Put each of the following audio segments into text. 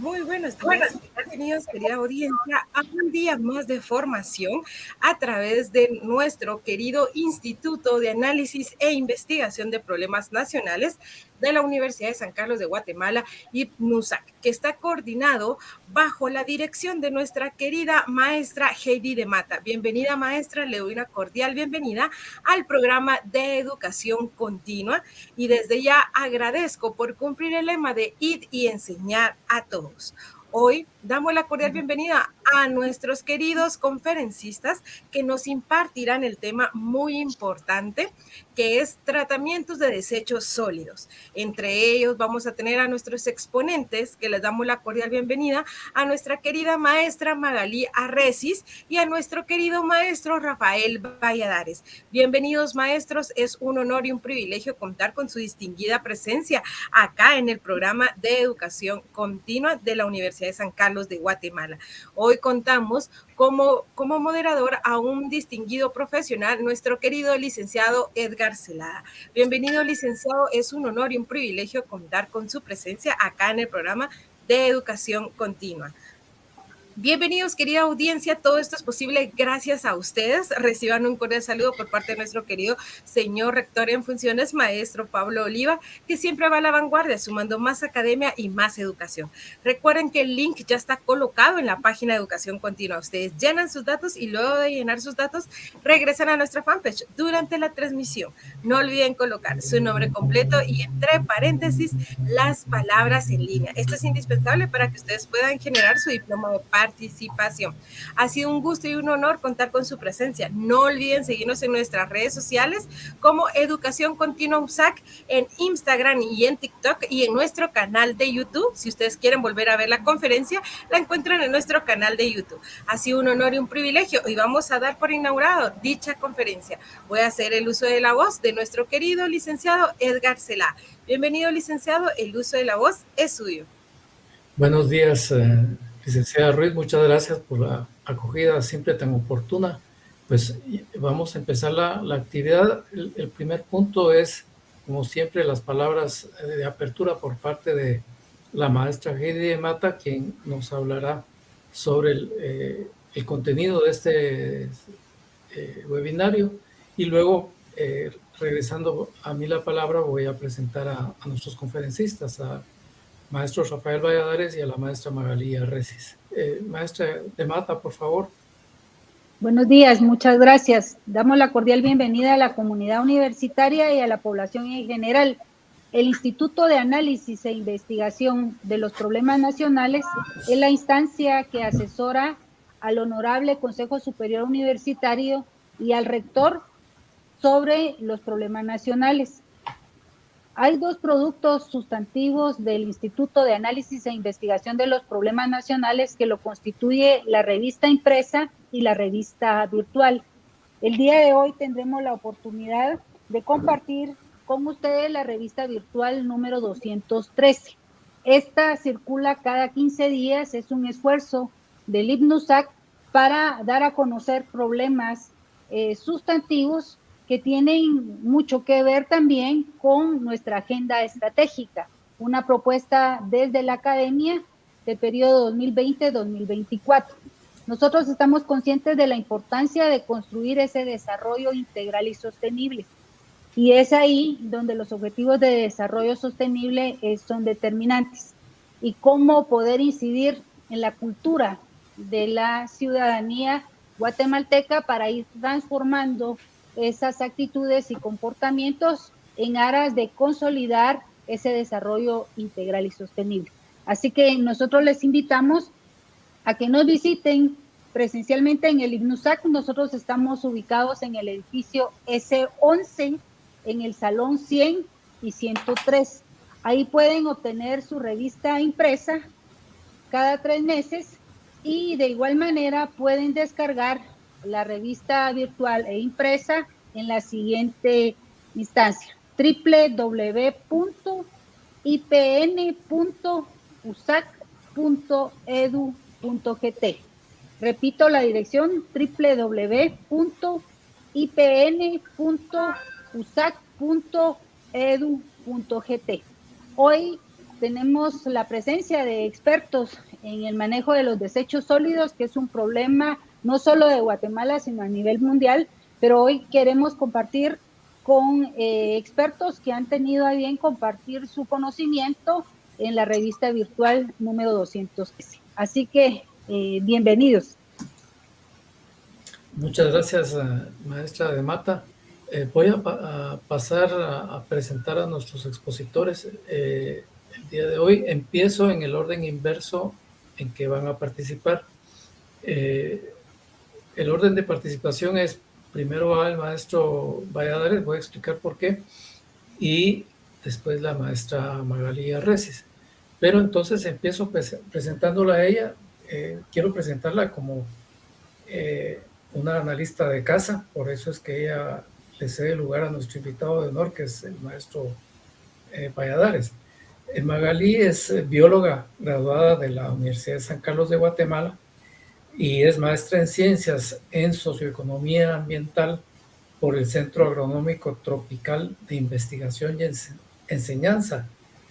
Muy buenos días, bienvenidos, querida audiencia, a un día más de formación a través de nuestro querido Instituto de Análisis e Investigación de Problemas Nacionales de la Universidad de San Carlos de Guatemala, IPNUSAC, que está coordinado bajo la dirección de nuestra querida maestra Heidi de Mata. Bienvenida, maestra, le doy una cordial bienvenida al programa de educación continua y desde ya agradezco por cumplir el lema de ir y enseñar a todos. Hoy damos la cordial bienvenida a nuestros queridos conferencistas que nos impartirán el tema muy importante que es tratamientos de desechos sólidos. Entre ellos vamos a tener a nuestros exponentes que les damos la cordial bienvenida a nuestra querida maestra Magalí Arrecis y a nuestro querido maestro Rafael Valladares. Bienvenidos, maestros, es un honor y un privilegio contar con su distinguida presencia acá en el programa de educación continua de la Universidad de San Carlos de Guatemala. Hoy contamos como moderador a un distinguido profesional, nuestro querido licenciado Edgar Celada. Bienvenido, licenciado, es un honor y un privilegio contar con su presencia acá en el programa de educación continua. Bienvenidos, querida audiencia. Todo esto es posible gracias a ustedes. Reciban un cordial saludo por parte de nuestro querido señor rector en funciones, maestro Pablo Oliva, que siempre va a la vanguardia, sumando más academia y más educación. Recuerden que el link ya está colocado en la página de Educación Continua. Ustedes llenan sus datos y luego de llenar sus datos regresan a nuestra fanpage durante la transmisión. No olviden colocar su nombre completo y entre paréntesis las palabras en línea. Esto es indispensable para que ustedes puedan generar su diploma de participación. Ha sido un gusto y un honor contar con su presencia. No olviden seguirnos en nuestras redes sociales como Educación Continua USAC en Instagram y en TikTok y en nuestro canal de YouTube. Si ustedes quieren volver a ver la conferencia, la encuentran en nuestro canal de YouTube. Ha sido un honor y un privilegio y vamos a dar por inaugurado dicha conferencia. Voy a hacer el uso de la voz de nuestro querido licenciado Edgar Celá. Bienvenido, licenciado, el uso de la voz es suyo. Buenos días, licenciada Ruiz, muchas gracias por la acogida siempre tan oportuna. Pues vamos a empezar la actividad. El primer punto es, como siempre, las palabras de apertura por parte de la maestra Heidi de Mata, quien nos hablará sobre el contenido de este webinario. Y luego, regresando a mí la palabra, voy a presentar a nuestros conferencistas, a maestro Rafael Valladares y a la maestra Magalí Arrecis. Maestra de Mata, por favor. Buenos días, muchas gracias. Damos la cordial bienvenida a la comunidad universitaria y a la población en general. El Instituto de Análisis e Investigación de los Problemas Nacionales es la instancia que asesora al Honorable Consejo Superior Universitario y al rector sobre los problemas nacionales. Hay dos productos sustantivos del Instituto de Análisis e Investigación de los Problemas Nacionales que lo constituye la revista impresa y la revista virtual. El día de hoy tendremos la oportunidad de compartir con ustedes la revista virtual número 213. Esta circula cada 15 días, es un esfuerzo del IPNUSAC para dar a conocer problemas sustantivos que tienen mucho que ver también con nuestra agenda estratégica, una propuesta desde la academia del periodo 2020-2024. Nosotros estamos conscientes de la importancia de construir ese desarrollo integral y sostenible. Y es ahí donde los objetivos de desarrollo sostenible son determinantes. Y cómo poder incidir en la cultura de la ciudadanía guatemalteca para ir transformando esas actitudes y comportamientos en aras de consolidar ese desarrollo integral y sostenible. Así que nosotros les invitamos a que nos visiten presencialmente en el IPNUSAC. Nosotros estamos ubicados en el edificio S11, en el salón 100 y 103. Ahí pueden obtener su revista impresa cada 3 meses y de igual manera pueden descargar la revista virtual e impresa en la siguiente instancia: www.ipn.usac.edu.gt. Repito la dirección: www.ipn.usac.edu.gt. Hoy tenemos la presencia de expertos en el manejo de los desechos sólidos, que es un problema no solo de Guatemala, sino a nivel mundial, pero hoy queremos compartir con expertos que han tenido a bien compartir su conocimiento en la revista virtual número 213. Así que, bienvenidos. Muchas gracias, maestra de Mata. Voy a pasar a presentar a nuestros expositores el día de hoy. Empiezo en el orden inverso en que van a participar. El orden de participación es: primero va el maestro Valladares, voy a explicar por qué, y después la maestra Magali Arreces. Pero entonces empiezo presentándola a ella. Quiero presentarla como una analista de casa, por eso es que ella le cede lugar a nuestro invitado de honor, que es el maestro Valladares. Magali es bióloga graduada de la Universidad de San Carlos de Guatemala y es maestra en ciencias en socioeconomía ambiental por el Centro Agronómico Tropical de Investigación y Enseñanza,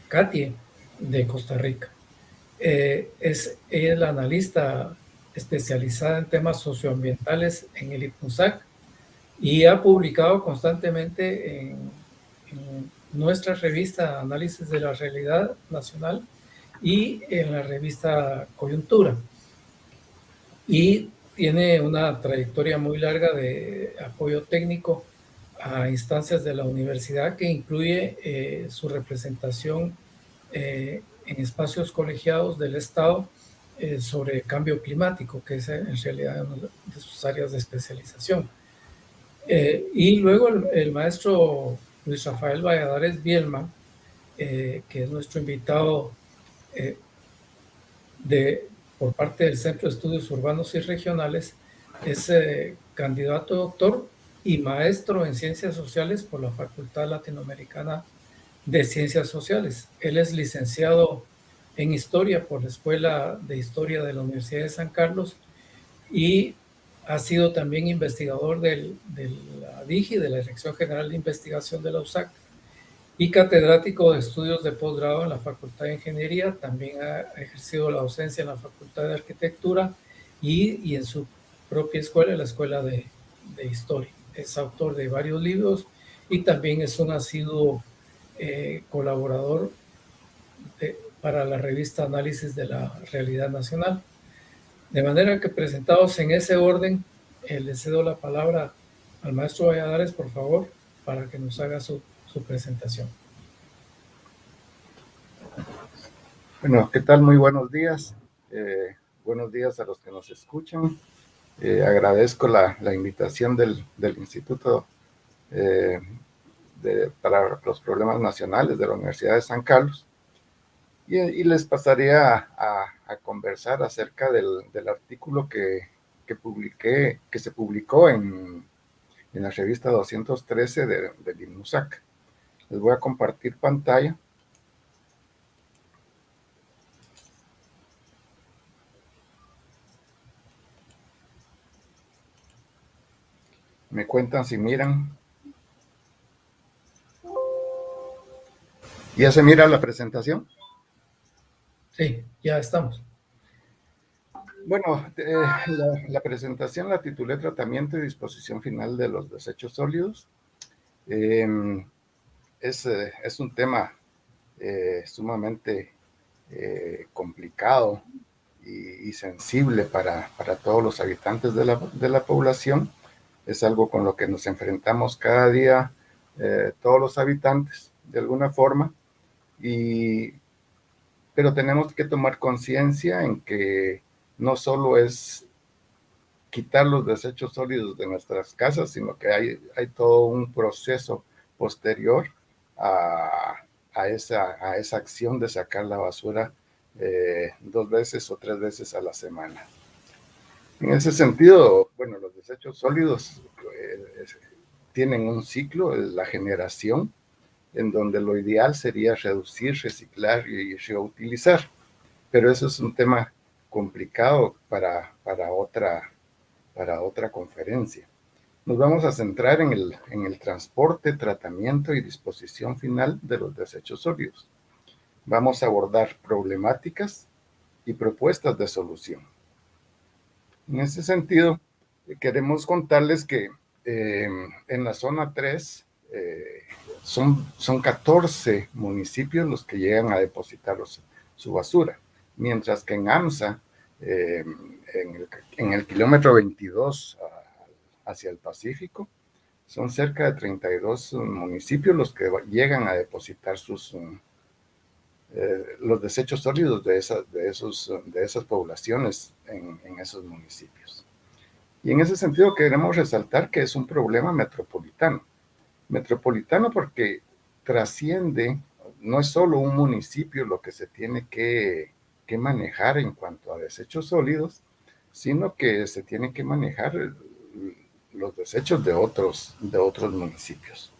CATIE, de Costa Rica. Ella es la analista especializada en temas socioambientales en el IPNUSAC y ha publicado constantemente en nuestra revista Análisis de la Realidad Nacional y en la revista Coyuntura. Y tiene una trayectoria muy larga de apoyo técnico a instancias de la universidad, que incluye su representación en espacios colegiados del Estado sobre cambio climático, que es en realidad una de sus áreas de especialización. Y luego el maestro Luis Rafael Valladares Bielma, que es nuestro invitado por parte del Centro de Estudios Urbanos y Regionales, es candidato a doctor y maestro en Ciencias Sociales por la Facultad Latinoamericana de Ciencias Sociales. Él es licenciado en Historia por la Escuela de Historia de la Universidad de San Carlos y ha sido también investigador de la DIGI, de la Dirección General de Investigación de la USAC, y catedrático de estudios de posgrado en la Facultad de Ingeniería. También ha ejercido la docencia en la Facultad de Arquitectura y en su propia escuela, la Escuela de Historia. Es autor de varios libros y también es un asiduo colaborador para la revista Análisis de la Realidad Nacional. De manera que, presentados en ese orden, le cedo la palabra al maestro Valladares, por favor, para que nos haga su presentación. Bueno, ¿qué tal? Muy buenos días. Buenos días a los que nos escuchan. Agradezco la invitación del Instituto para los Problemas Nacionales de la Universidad de San Carlos. Y les pasaría a conversar acerca del artículo que se publicó en la revista 213 del IPNUSAC. Les voy a compartir pantalla. Me cuentan si miran. ¿Ya se mira la presentación? Sí, ya estamos. Bueno, la presentación la titulé Tratamiento y disposición final de los desechos sólidos. Es un tema sumamente complicado y sensible para todos los habitantes de la población. Es algo con lo que nos enfrentamos cada día todos los habitantes de alguna forma, pero tenemos que tomar conciencia en que no solo es quitar los desechos sólidos de nuestras casas, sino que hay todo un proceso posterior a esa acción de sacar la basura 2 veces o 3 veces a la semana. En ese sentido, bueno, los desechos sólidos tienen un ciclo, la generación, en donde lo ideal sería reducir, reciclar y reutilizar. Pero eso es un tema complicado para otra conferencia. Nos vamos a centrar en el transporte, tratamiento y disposición final de los desechos sólidos. vamos a abordar problemáticas y propuestas de solución. En ese sentido, queremos contarles que en la zona 3 son 14 municipios los que llegan a depositar su basura, mientras que en AMSA, en el kilómetro 22 hacia el Pacífico, son cerca de 32 municipios los que llegan a depositar los desechos sólidos de esas poblaciones en esos municipios. Y en ese sentido queremos resaltar que es un problema metropolitano. Metropolitano porque trasciende, no es solo un municipio lo que se tiene que manejar en cuanto a desechos sólidos, sino que se tiene que manejar los desechos de otros municipios.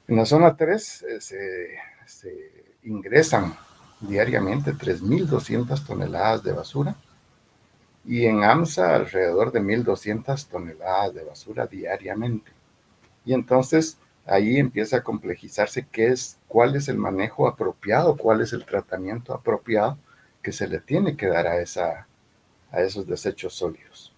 En la zona 3 se ingresan diariamente 3.200 toneladas de basura y en AMSA alrededor de 1.200 toneladas de basura diariamente. Y entonces ahí empieza a complejizarse cuál es el manejo apropiado, cuál es el tratamiento apropiado que se le tiene que dar a esos desechos sólidos.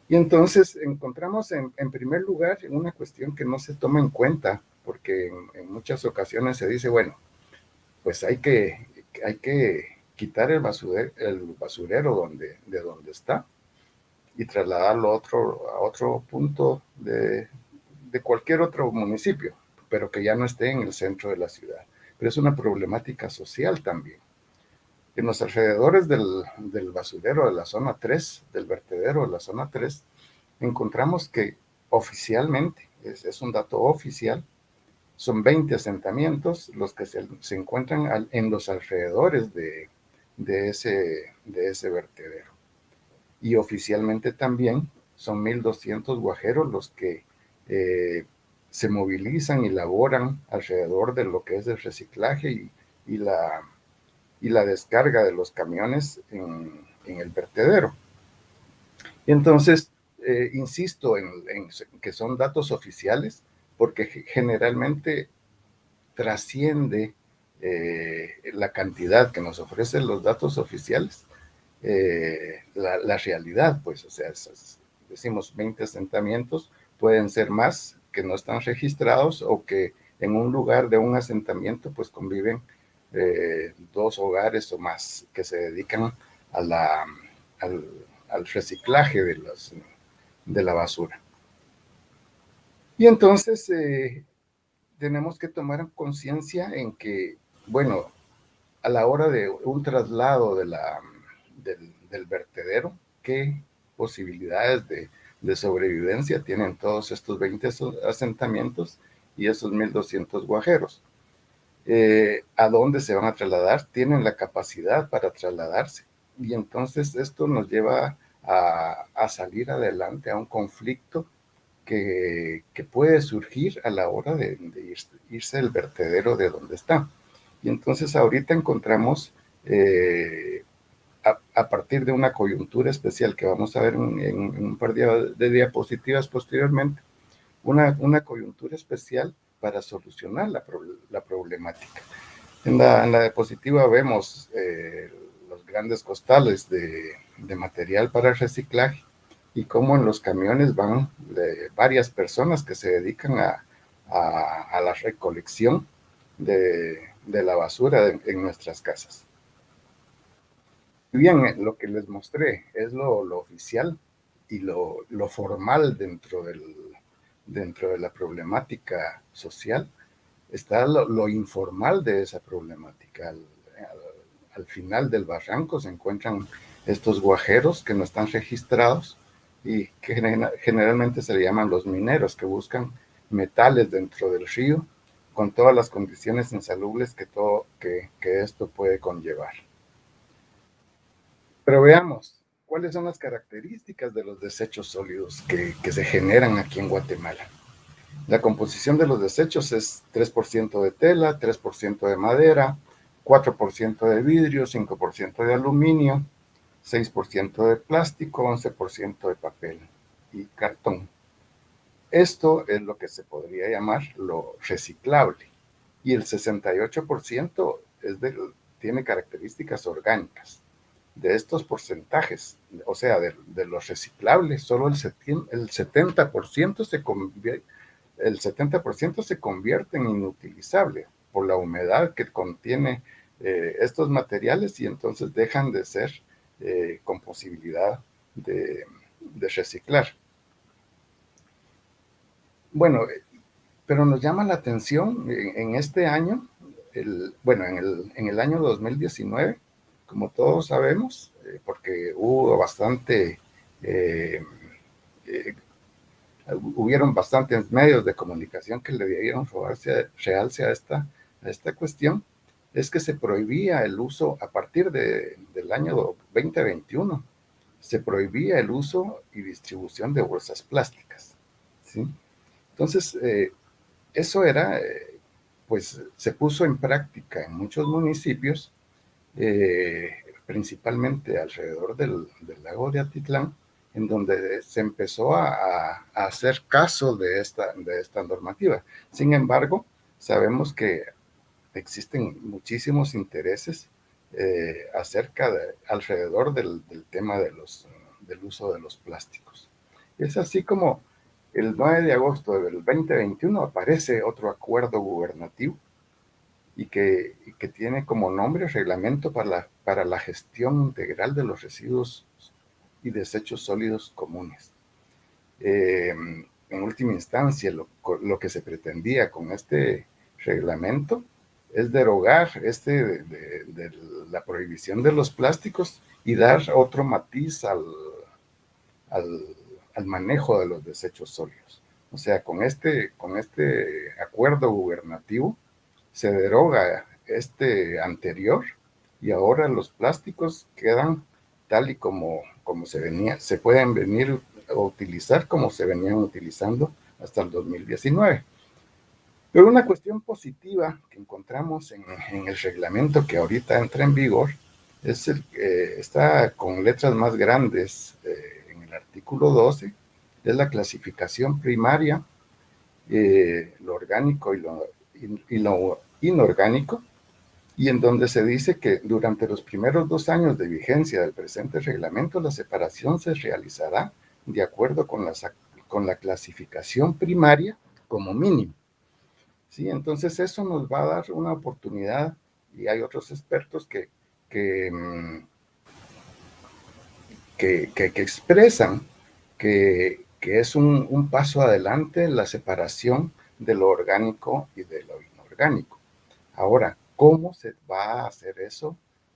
Y entonces encontramos en primer lugar una cuestión que no se toma en cuenta, porque en muchas ocasiones se dice, bueno, pues hay que quitar el basurero de donde está y trasladarlo a otro punto de cualquier otro municipio, pero que ya no esté en el centro de la ciudad. Pero es una problemática social también. En los alrededores del basurero de la zona 3, del vertedero de la zona 3, encontramos que oficialmente, es un dato oficial, son 20 asentamientos los que se encuentran en los alrededores de ese vertedero. Y oficialmente también son 1.200 guajeros los que se movilizan y laboran alrededor de lo que es el reciclaje y la descarga de los camiones en el vertedero. Entonces, insisto en que son datos oficiales porque generalmente trasciende la cantidad que nos ofrecen los datos oficiales, la realidad, pues, o sea, decimos 20 asentamientos, pueden ser más que no están registrados o que en un lugar de un asentamiento pues conviven 2 hogares o más que se dedican al reciclaje de la basura. Y entonces tenemos que tomar conciencia en que, bueno, a la hora de un traslado del vertedero, ¿qué posibilidades de sobrevivencia tienen todos estos 20 asentamientos y esos 1.200 guajeros? ¿A dónde se van a trasladar? Tienen la capacidad para trasladarse. Y entonces esto nos lleva a salir adelante a un conflicto que puede surgir a la hora de irse el vertedero de donde está. Y entonces ahorita encontramos, a partir de una coyuntura especial que vamos a ver en un par de diapositivas posteriormente, una coyuntura especial para solucionar la problemática. En la diapositiva vemos los grandes costales de material para el reciclaje y cómo en los camiones van varias personas que se dedican a la recolección de la basura en nuestras casas. Bien, lo que les mostré es lo oficial y lo formal dentro de la problemática social. Está lo informal de esa problemática. Al final del barranco se encuentran estos guajeros que no están registrados y que generalmente se le llaman los mineros, que buscan metales dentro del río con todas las condiciones insalubres que esto puede conllevar. Pero veamos, ¿cuáles son las características de los desechos sólidos que se generan aquí en Guatemala? La composición de los desechos es 3% de tela, 3% de madera, 4% de vidrio, 5% de aluminio, 6% de plástico, 11% de papel y cartón. Esto es lo que se podría llamar lo reciclable. y el 68% tiene características orgánicas. De estos porcentajes, o sea, de los reciclables, solo el 70% se convierte en inutilizable por la humedad que contiene estos materiales, y entonces dejan de ser con posibilidad de reciclar. Bueno, pero nos llama la atención en este año, en el año 2019, como todos sabemos, porque hubieron bastantes medios de comunicación que le dieron realce a esta cuestión, es que se prohibía el uso a partir del año 2021, se prohibía el uso y distribución de bolsas plásticas, ¿sí? Entonces, eso pues se puso en práctica en muchos municipios, principalmente alrededor del lago de Atitlán, en donde se empezó a hacer caso de esta normativa. Sin embargo, sabemos que existen muchísimos intereses alrededor del tema del uso de los plásticos. Es así como el 9 de agosto del 2021 aparece otro acuerdo gubernativo y que tiene como nombre Reglamento para la Gestión Integral de los Residuos y Desechos Sólidos Comunes. En última instancia, lo que se pretendía con este reglamento es derogar de la prohibición de los plásticos y dar otro matiz al manejo de los desechos sólidos. O sea, con este acuerdo gubernativo se deroga anterior, y ahora los plásticos quedan tal y como se pueden venir a utilizar como se venían utilizando hasta el 2019. Pero una cuestión positiva que encontramos en el reglamento que ahorita entra en vigor está con letras más grandes en el artículo 12, es la clasificación primaria, lo orgánico y lo inorgánico, y en donde se dice que durante los primeros 2 años de vigencia del presente reglamento, la separación se realizará de acuerdo con la clasificación primaria como mínimo. ¿Sí? Entonces eso nos va a dar una oportunidad, y hay otros expertos que expresan que es un paso adelante en la separación de lo orgánico y de lo inorgánico. Ahora, ¿cómo se va a hacer eso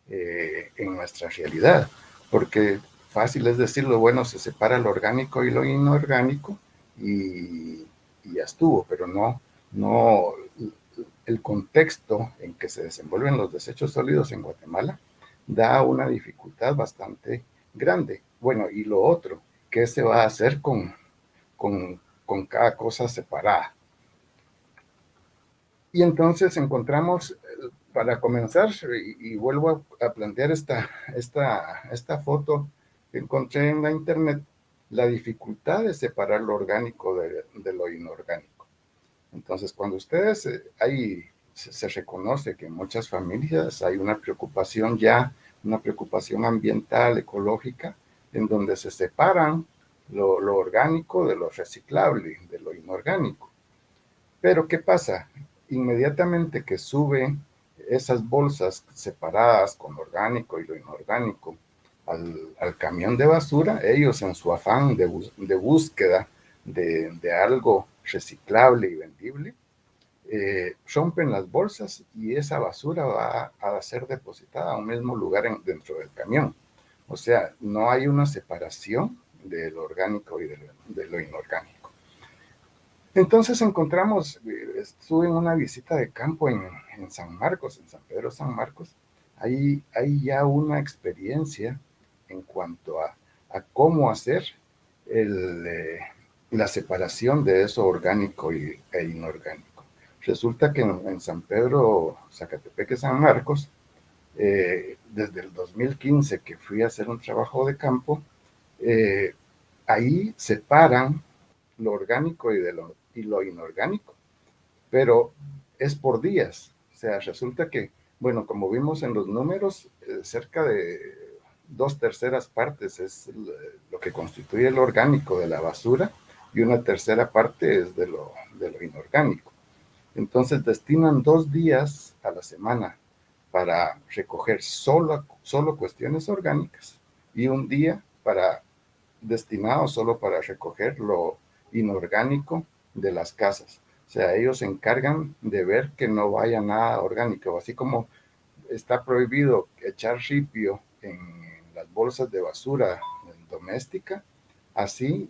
en nuestra realidad? Porque fácil es decirlo, bueno, se separa lo orgánico y lo inorgánico y ya estuvo, pero no el contexto en que se desenvuelven los desechos sólidos en Guatemala da una dificultad bastante grande. Bueno, y lo otro, ¿qué se va a hacer con cada cosa separada? Y entonces encontramos, para comenzar, y vuelvo a plantear esta foto que encontré en la internet, la dificultad de separar lo orgánico de lo inorgánico. Entonces, cuando ustedes, se reconoce que en muchas familias hay una preocupación ambiental, ecológica, en donde se separan lo orgánico de lo reciclable, de lo inorgánico. Pero, ¿qué pasa? Inmediatamente que suben esas bolsas separadas con lo orgánico y lo inorgánico al camión de basura, ellos en su afán de búsqueda de algo reciclable y vendible, rompen las bolsas y esa basura va a ser depositada a un mismo lugar dentro del camión. O sea, no hay una separación de lo orgánico y de lo inorgánico. Entonces estuve en una visita de campo en San Marcos, en San Pedro San Marcos. Hay ya una experiencia en cuanto a cómo hacer la separación de eso orgánico e inorgánico. Resulta que en San Pedro, Zacatepeque, San Marcos, desde el 2015 que fui a hacer un trabajo de campo, ahí separan lo orgánico y lo inorgánico, pero es por días. O sea, resulta que, bueno, como vimos en los números, cerca de 2/3 partes es lo que constituye el orgánico de la basura y 1/3 parte es de lo inorgánico. Entonces destinan 2 días a la semana para recoger solo cuestiones orgánicas y un día destinado solo para recoger lo inorgánico de las casas. O sea, ellos se encargan de ver que no vaya nada orgánico, así como está prohibido echar ripio en las bolsas de basura doméstica, así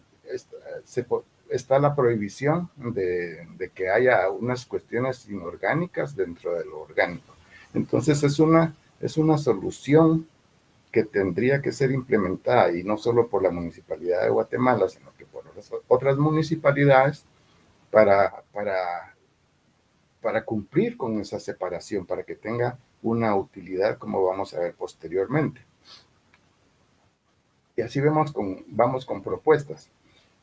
está la prohibición de que haya unas cuestiones inorgánicas dentro de lo orgánico. Entonces es una solución que tendría que ser implementada, y no solo por la Municipalidad de Guatemala, sino que por otras municipalidades, para cumplir con esa separación, para que tenga una utilidad, como vamos a ver posteriormente. Y así vamos con propuestas.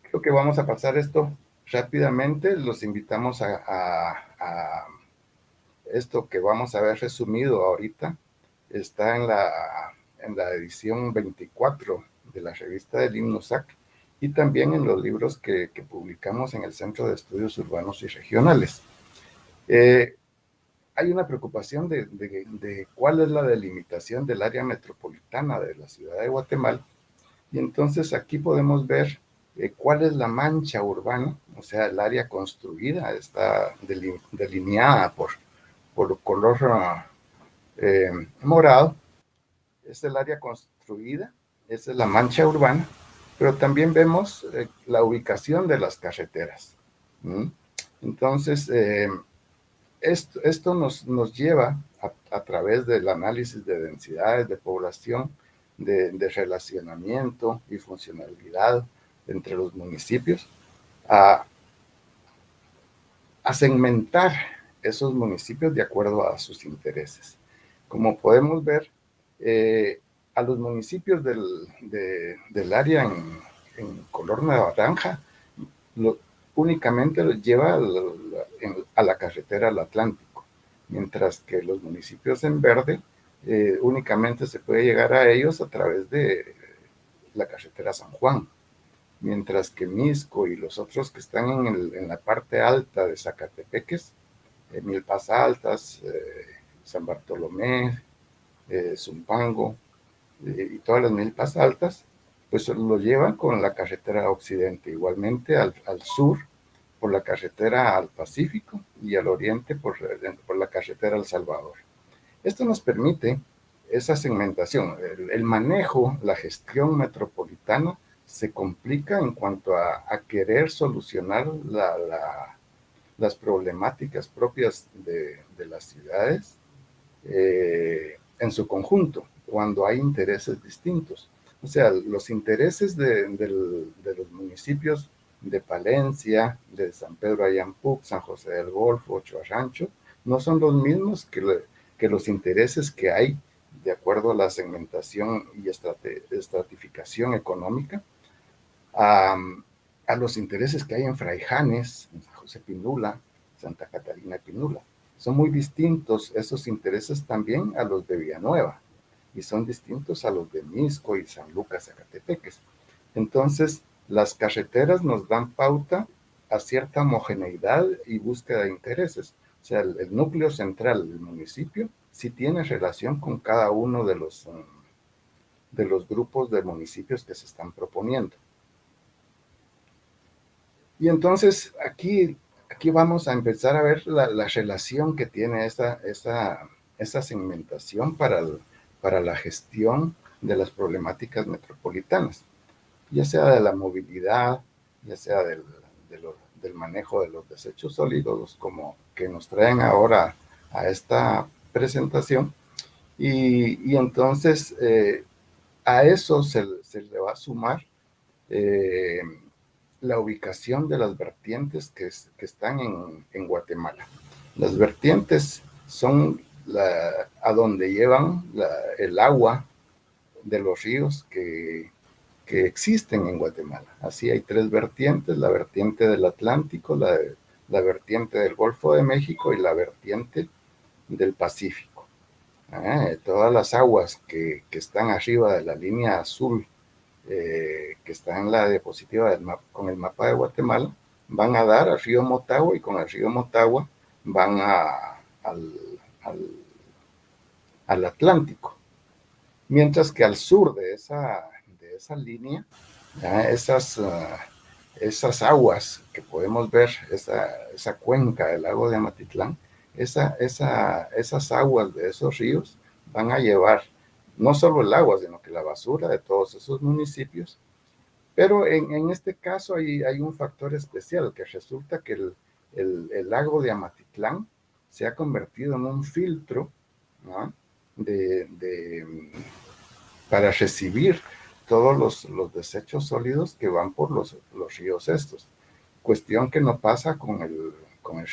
Creo que vamos a pasar esto rápidamente. Los invitamos a esto que vamos a ver resumido ahorita. Está en la edición 24 de la revista del INUSAC y también en los libros que publicamos en el Centro de Estudios Urbanos y Regionales. Hay una preocupación de cuál es la delimitación del área metropolitana de la ciudad de Guatemala, y entonces aquí podemos ver cuál es la mancha urbana, o sea, el área construida está delineada por color morado. Es el área construida, esa es la mancha urbana, pero también vemos la ubicación de las carreteras. Entonces, esto nos lleva a través del análisis de densidades de población, de relacionamiento y funcionalidad entre los municipios, a segmentar esos municipios de acuerdo a sus intereses. Como podemos ver, a los municipios del área en color naranja, únicamente los lleva a la carretera al Atlántico, mientras que los municipios en verde únicamente se puede llegar a ellos a través de la carretera San Juan, mientras que Mixco y los otros que están en la parte alta de Zacatepeques, Milpas Altas, San Bartolomé, Zumpango y todas las milpas altas, pues lo llevan con la carretera occidente, igualmente al sur por la carretera al Pacífico y al oriente por la carretera al Salvador. Esto nos permite esa segmentación. El manejo, la gestión metropolitana se complica en cuanto a querer solucionar las problemáticas propias de las ciudades en su conjunto, cuando hay intereses distintos. O sea, los intereses de los municipios de Palencia, de San Pedro Ayampuc, San José del Golfo, Ochoa Rancho, no son los mismos que los intereses que hay de acuerdo a la segmentación y estratificación económica, a los intereses que hay en Fraijanes, en San José Pinula, Santa Catarina Pinula. Son muy distintos esos intereses también a los de Villanueva, y son distintos a los de Mixco y San Lucas, Zacatepeques. Entonces, las carreteras nos dan pauta a cierta homogeneidad y búsqueda de intereses. O sea, el núcleo central del municipio sí tiene relación con cada uno de los grupos de municipios que se están proponiendo. Y entonces aquí vamos a empezar a ver la relación que tiene esa segmentación para la gestión de las problemáticas metropolitanas, ya sea de la movilidad, ya sea del manejo de los desechos sólidos, como que nos traen ahora a esta presentación. Y entonces a eso se le va a sumar la ubicación de las vertientes que están en Guatemala. Las vertientes son a donde llevan el agua de los ríos que existen en Guatemala. Así hay 3 vertientes: la vertiente del Atlántico, la la vertiente del Golfo de México y la vertiente del Pacífico. Todas las aguas que están arriba de la línea azul, que está en la diapositiva del mapa, con el mapa de Guatemala, van a dar al río Motagua, y con el río Motagua van al Atlántico. Mientras que al sur de esa línea, esas aguas que podemos ver, esa cuenca del lago de Amatitlán, esas aguas de esos ríos van a llevar no solo el agua, sino que la basura de todos esos municipios. Pero en este caso hay un factor especial, que resulta que el lago de Amatitlán se ha convertido en un filtro, ¿no?, para recibir todos los desechos sólidos que van por los ríos estos. Cuestión que no pasa con el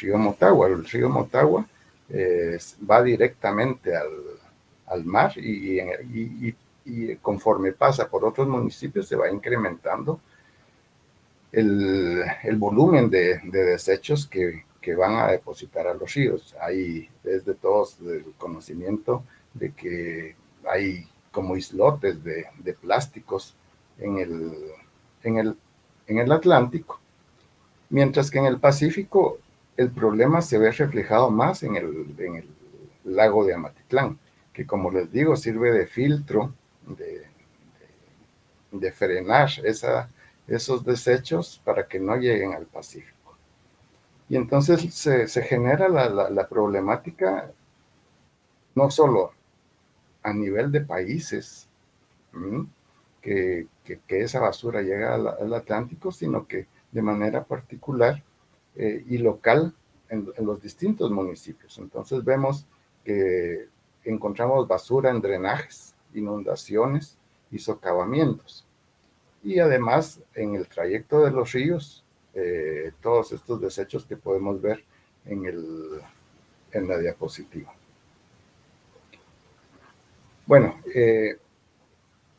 río Motagua. El río Motagua va directamente al mar, y conforme pasa por otros municipios se va incrementando el volumen de desechos que van a depositar a los ríos. Hay desde todos el conocimiento de que hay como islotes de plásticos en el Atlántico, mientras que en el Pacífico el problema se ve reflejado más en el lago de Amatitlán, que, como les digo, sirve de filtro, de frenar esos desechos para que no lleguen al Pacífico. Y entonces se genera la problemática no solo a nivel de países, que esa basura llega al Atlántico, sino que de manera particular y local en los distintos municipios. Entonces vemos que encontramos basura en drenajes, inundaciones y socavamientos. Y además en el trayecto de los ríos, todos estos desechos que podemos ver en la diapositiva. Bueno,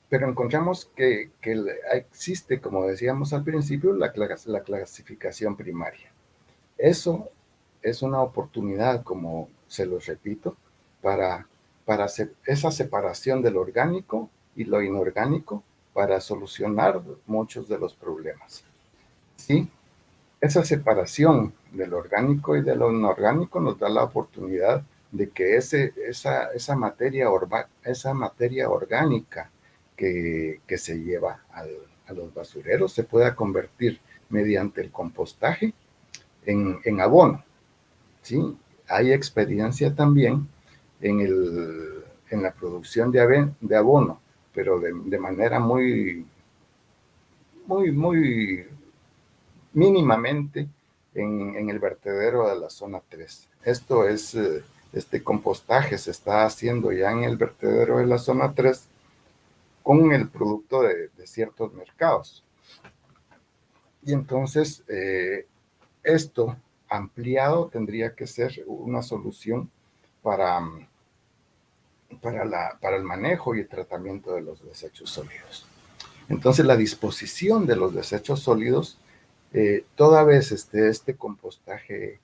pero encontramos que existe, como decíamos al principio, la clasificación primaria. Eso es una oportunidad, como se los repito, para hacer esa separación del orgánico y lo inorgánico, para solucionar muchos de los problemas. ¿Sí? Esa separación del orgánico y de lo inorgánico nos da la oportunidad de que esa materia orgánica que se lleva a los basureros se pueda convertir mediante el compostaje en abono. ¿Sí? Hay experiencia también en la producción de abono, pero de manera muy mínimamente en el vertedero de la zona 3. Esto es, este compostaje se está haciendo ya en el vertedero de la zona 3 con el producto de ciertos mercados. Y entonces esto ampliado tendría que ser una solución para el manejo y el tratamiento de los desechos sólidos. Entonces la disposición de los desechos sólidos, toda vez este compostaje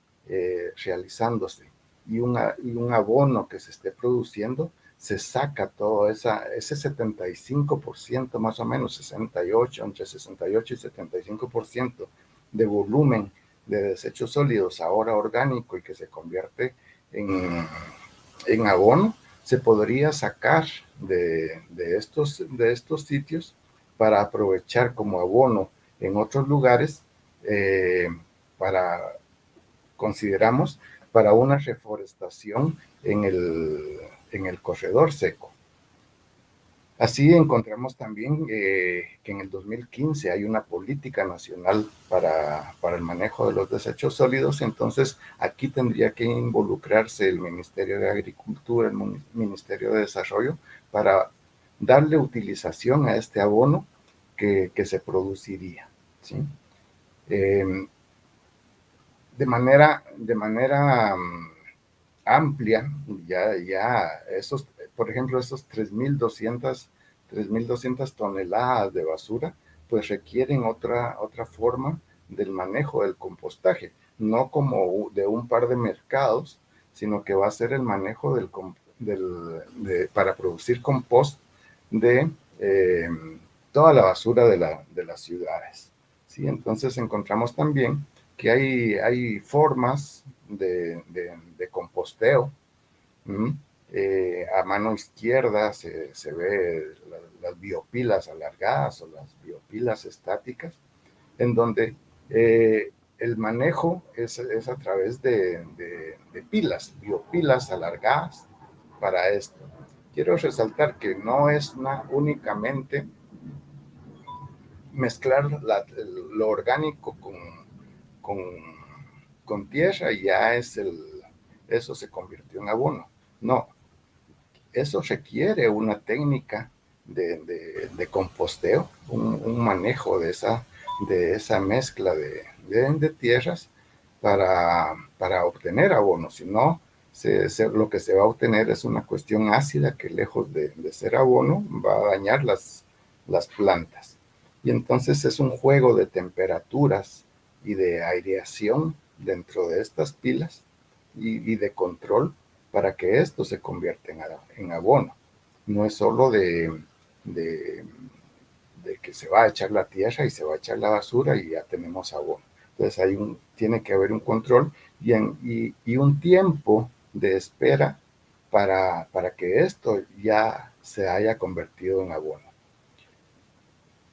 realizándose y un abono que se esté produciendo, se saca todo ese 75%, más o menos 68, entre 68 y 75% de volumen de desechos sólidos, ahora orgánico, y que se convierte en abono, se podría sacar de estos sitios para aprovechar como abono en otros lugares, consideramos, para una reforestación en el corredor seco. Así encontramos también que en el 2015 hay una política nacional para el manejo de los desechos sólidos. Entonces aquí tendría que involucrarse el Ministerio de Agricultura, el Ministerio de Desarrollo, para darle utilización a este abono que se produciría, ¿sí? De manera amplia, ya esos, por ejemplo, esos 3.200 toneladas de basura, pues requieren otra forma del manejo del compostaje. no como de un par de mercados, sino que va a ser el manejo para producir compost de toda la basura de las ciudades. ¿Sí? Entonces encontramos también que hay formas de composteo. A mano izquierda se ve las biopilas alargadas o las biopilas estáticas, en donde el manejo es a través de pilas, biopilas alargadas para esto. Quiero resaltar que no es únicamente mezclar lo orgánico con, con tierra y ya eso se convirtió en abono. No, eso requiere una técnica de composteo, un manejo de esa mezcla de tierras para obtener abono. Si no, lo que se va a obtener es una cuestión ácida que lejos de ser abono va a dañar las plantas. Y entonces es un juego de temperaturas y de aireación dentro de estas pilas y de control para que esto se convierta en abono. No es solo de que se va a echar la tierra y se va a echar la basura y ya tenemos abono. Entonces tiene que haber un control y un tiempo de espera para que esto ya se haya convertido en abono.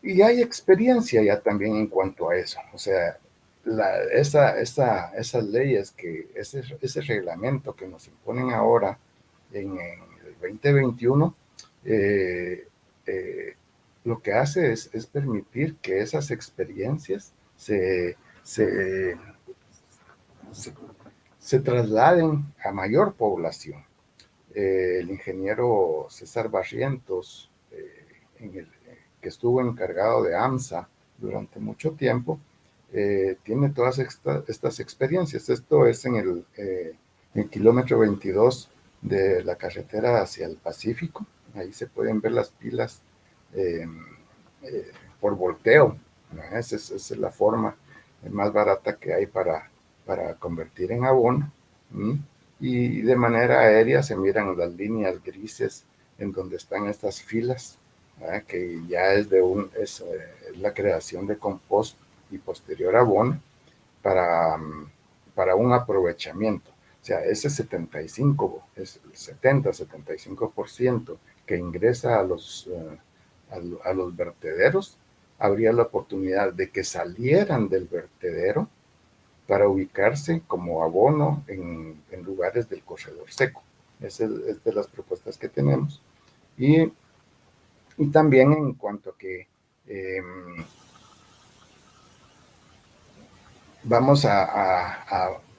Y hay experiencia ya también en cuanto a eso. O sea, esas leyes, ese reglamento que nos imponen ahora en el 2021, lo que hace es permitir que esas experiencias se trasladen a mayor población. El ingeniero César Barrientos, que estuvo encargado de AMSA durante mucho tiempo, tiene todas estas experiencias. Esto es en el kilómetro 22 de la carretera hacia el Pacífico. Ahí se pueden ver las pilas por volteo, ¿no? Esa es la forma más barata que hay para convertir en abono. Y de manera aérea se miran las líneas grises en donde están estas filas, que ya es la creación de compost y posterior abono para un aprovechamiento. O sea, ese 70-75% que ingresa a los vertederos, habría la oportunidad de que salieran del vertedero para ubicarse como abono en lugares del corredor seco. Esa es de las propuestas que tenemos. Y también en cuanto a que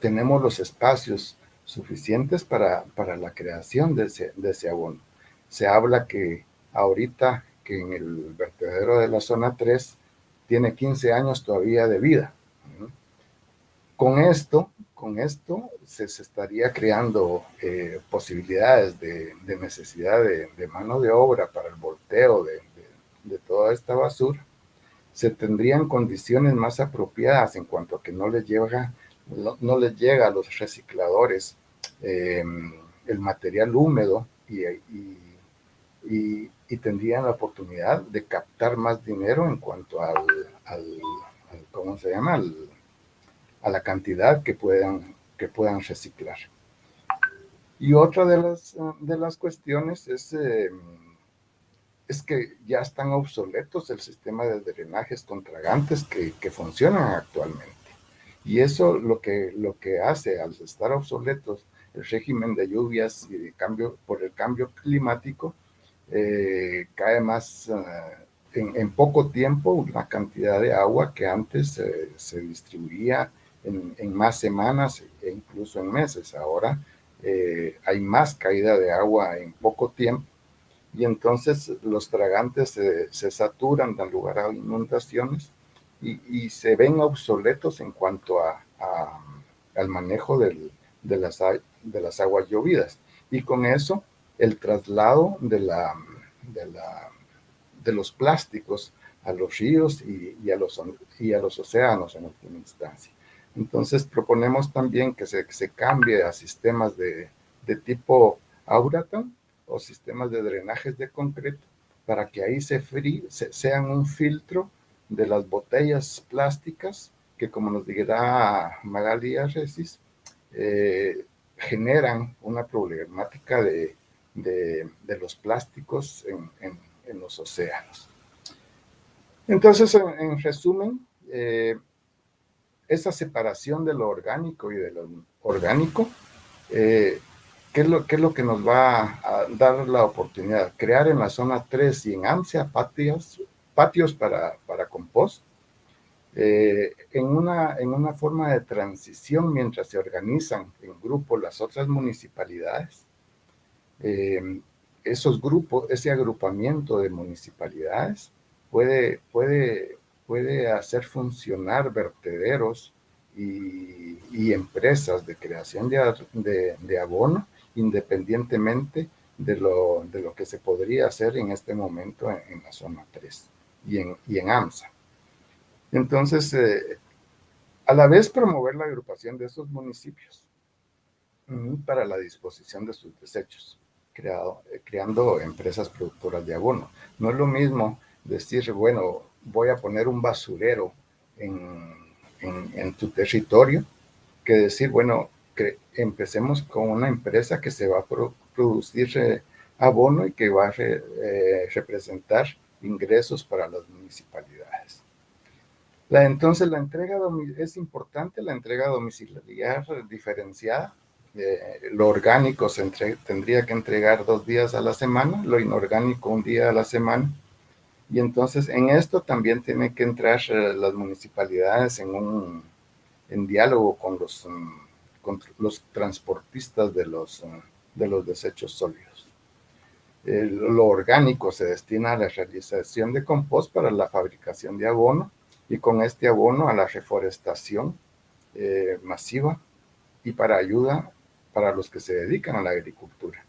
tenemos los espacios suficientes para la creación de ese abono. Se habla que ahorita que en el vertedero de la zona 3 tiene 15 años todavía de vida. Con esto se estaría creando posibilidades de necesidad de mano de obra para el volteo de toda esta basura. Se tendrían condiciones más apropiadas en cuanto a que no les llega a los recicladores el material húmedo y tendrían la oportunidad de captar más dinero en cuanto ¿cómo se llama? A la cantidad que puedan reciclar. Y otra de las cuestiones es que ya están obsoletos el sistema de drenajes con tragantes que funcionan actualmente. Y eso lo que hace, al estar obsoletos el régimen de lluvias y por el cambio climático, cae más en poco tiempo una cantidad de agua que antes se distribuía en más semanas e incluso en meses. Ahora hay más caída de agua en poco tiempo y entonces los tragantes se saturan, dan lugar a inundaciones y se ven obsoletos en cuanto al manejo de las aguas llovidas. Y con eso el traslado de los plásticos a los ríos y a los océanos en última instancia. Entonces proponemos también que se cambie a sistemas de tipo Auraton o sistemas de drenajes de concreto para que ahí sean un filtro de las botellas plásticas que, como nos dirá Magali Arrecis, generan una problemática de los plásticos en los océanos. Entonces, en resumen, esa separación de lo orgánico y de lo orgánico, ¿qué es lo que nos va a dar la oportunidad? Crear en la zona 3 y en AMSA patios para compost, en una forma de transición mientras se organizan en grupo las otras municipalidades. Esos grupos, ese agrupamiento de municipalidades puede hacer funcionar vertederos y empresas de creación de abono, independientemente de lo que se podría hacer en este momento en la zona 3 y en AMSA. Entonces, a la vez promover la agrupación de esos municipios para la disposición de sus desechos, creando empresas productoras de abono. No es lo mismo decir, bueno, voy a poner un basurero en tu territorio, que decir, bueno, que empecemos con una empresa que se va a producir abono y que va a representar ingresos para las municipalidades. Entonces, es importante la entrega domiciliar diferenciada. Lo orgánico tendría que entregar 2 días a la semana, lo inorgánico 1 día a la semana. Y entonces en esto también tienen que entrar las municipalidades en diálogo con los transportistas de los desechos sólidos. Lo orgánico se destina a la realización de compost para la fabricación de abono, y con este abono a la reforestación masiva y para ayuda para los que se dedican a la agricultura.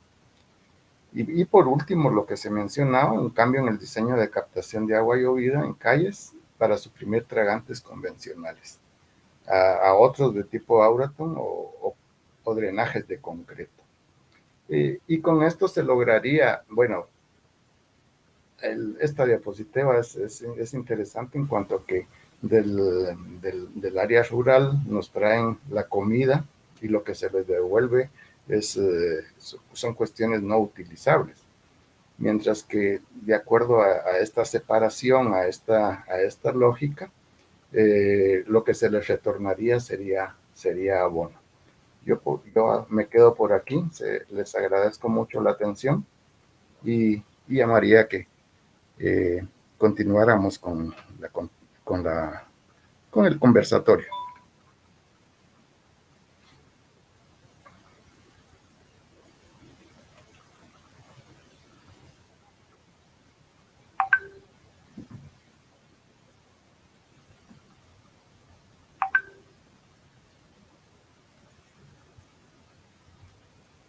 Y por último, lo que se mencionaba, un cambio en el diseño de captación de agua llovida en calles para suprimir tragantes convencionales a otros de tipo Auraton o drenajes de concreto. Y con esto se lograría, bueno, esta diapositiva es interesante en cuanto a que del área rural nos traen la comida y lo que se les devuelve son cuestiones no utilizables, mientras que de acuerdo a esta separación, a esta lógica, lo que se les retornaría sería abono. Yo me quedo por aquí, les agradezco mucho la atención y llamaría que continuáramos con el conversatorio.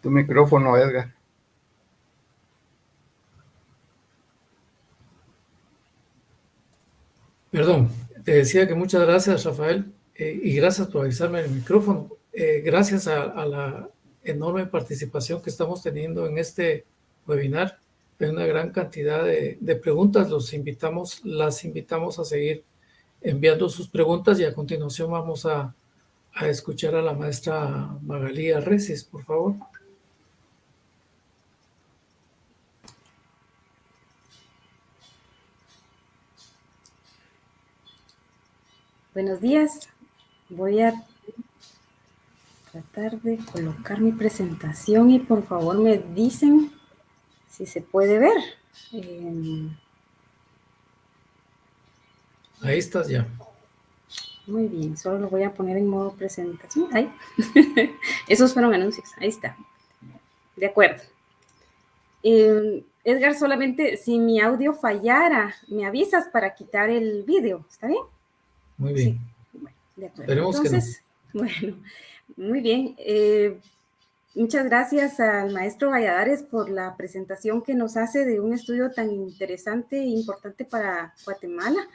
Tu micrófono, Edgar. Perdón, te decía que muchas gracias, Rafael, y gracias por avisarme el micrófono. Gracias a la enorme participación que estamos teniendo en este webinar, hay una gran cantidad de preguntas. Las invitamos a seguir enviando sus preguntas, y a continuación vamos a escuchar a la maestra Magali Arrecis, por favor. Buenos días. Voy a tratar de colocar mi presentación y por favor me dicen si se puede ver. Ahí estás ya. Muy bien, solo lo voy a poner en modo presentación. Ahí. Esos fueron anuncios. Ahí está. De acuerdo. Edgar, solamente si mi audio fallara, me avisas para quitar el vídeo. ¿Está bien? Muy bien. Sí. Bueno, de acuerdo. Esperemos entonces, que no. Bueno, muy bien. Muchas gracias al maestro Valladares por la presentación que nos hace de un estudio tan interesante e importante para Guatemala,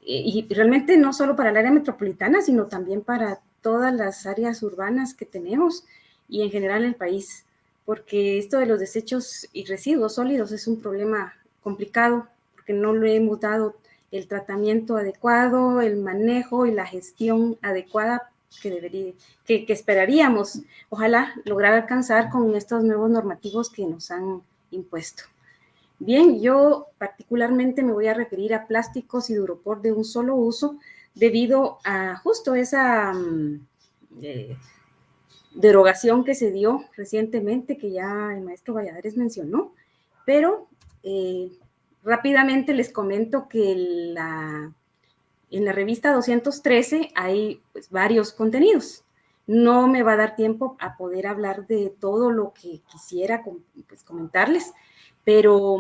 y realmente no solo para el área metropolitana, sino también para todas las áreas urbanas que tenemos y en general el país, porque esto de los desechos y residuos sólidos es un problema complicado, porque no le hemos dado el tratamiento adecuado, el manejo y la gestión adecuada que esperaríamos, ojalá, lograr alcanzar con estos nuevos normativos que nos han impuesto. Bien, yo particularmente me voy a referir a plásticos y duropor de un solo uso debido a justo esa derogación que se dio recientemente, que ya el maestro Valladares mencionó, pero rápidamente les comento que en la revista 213 hay pues, varios contenidos. No me va a dar tiempo a poder hablar de todo lo que quisiera pues, comentarles, pero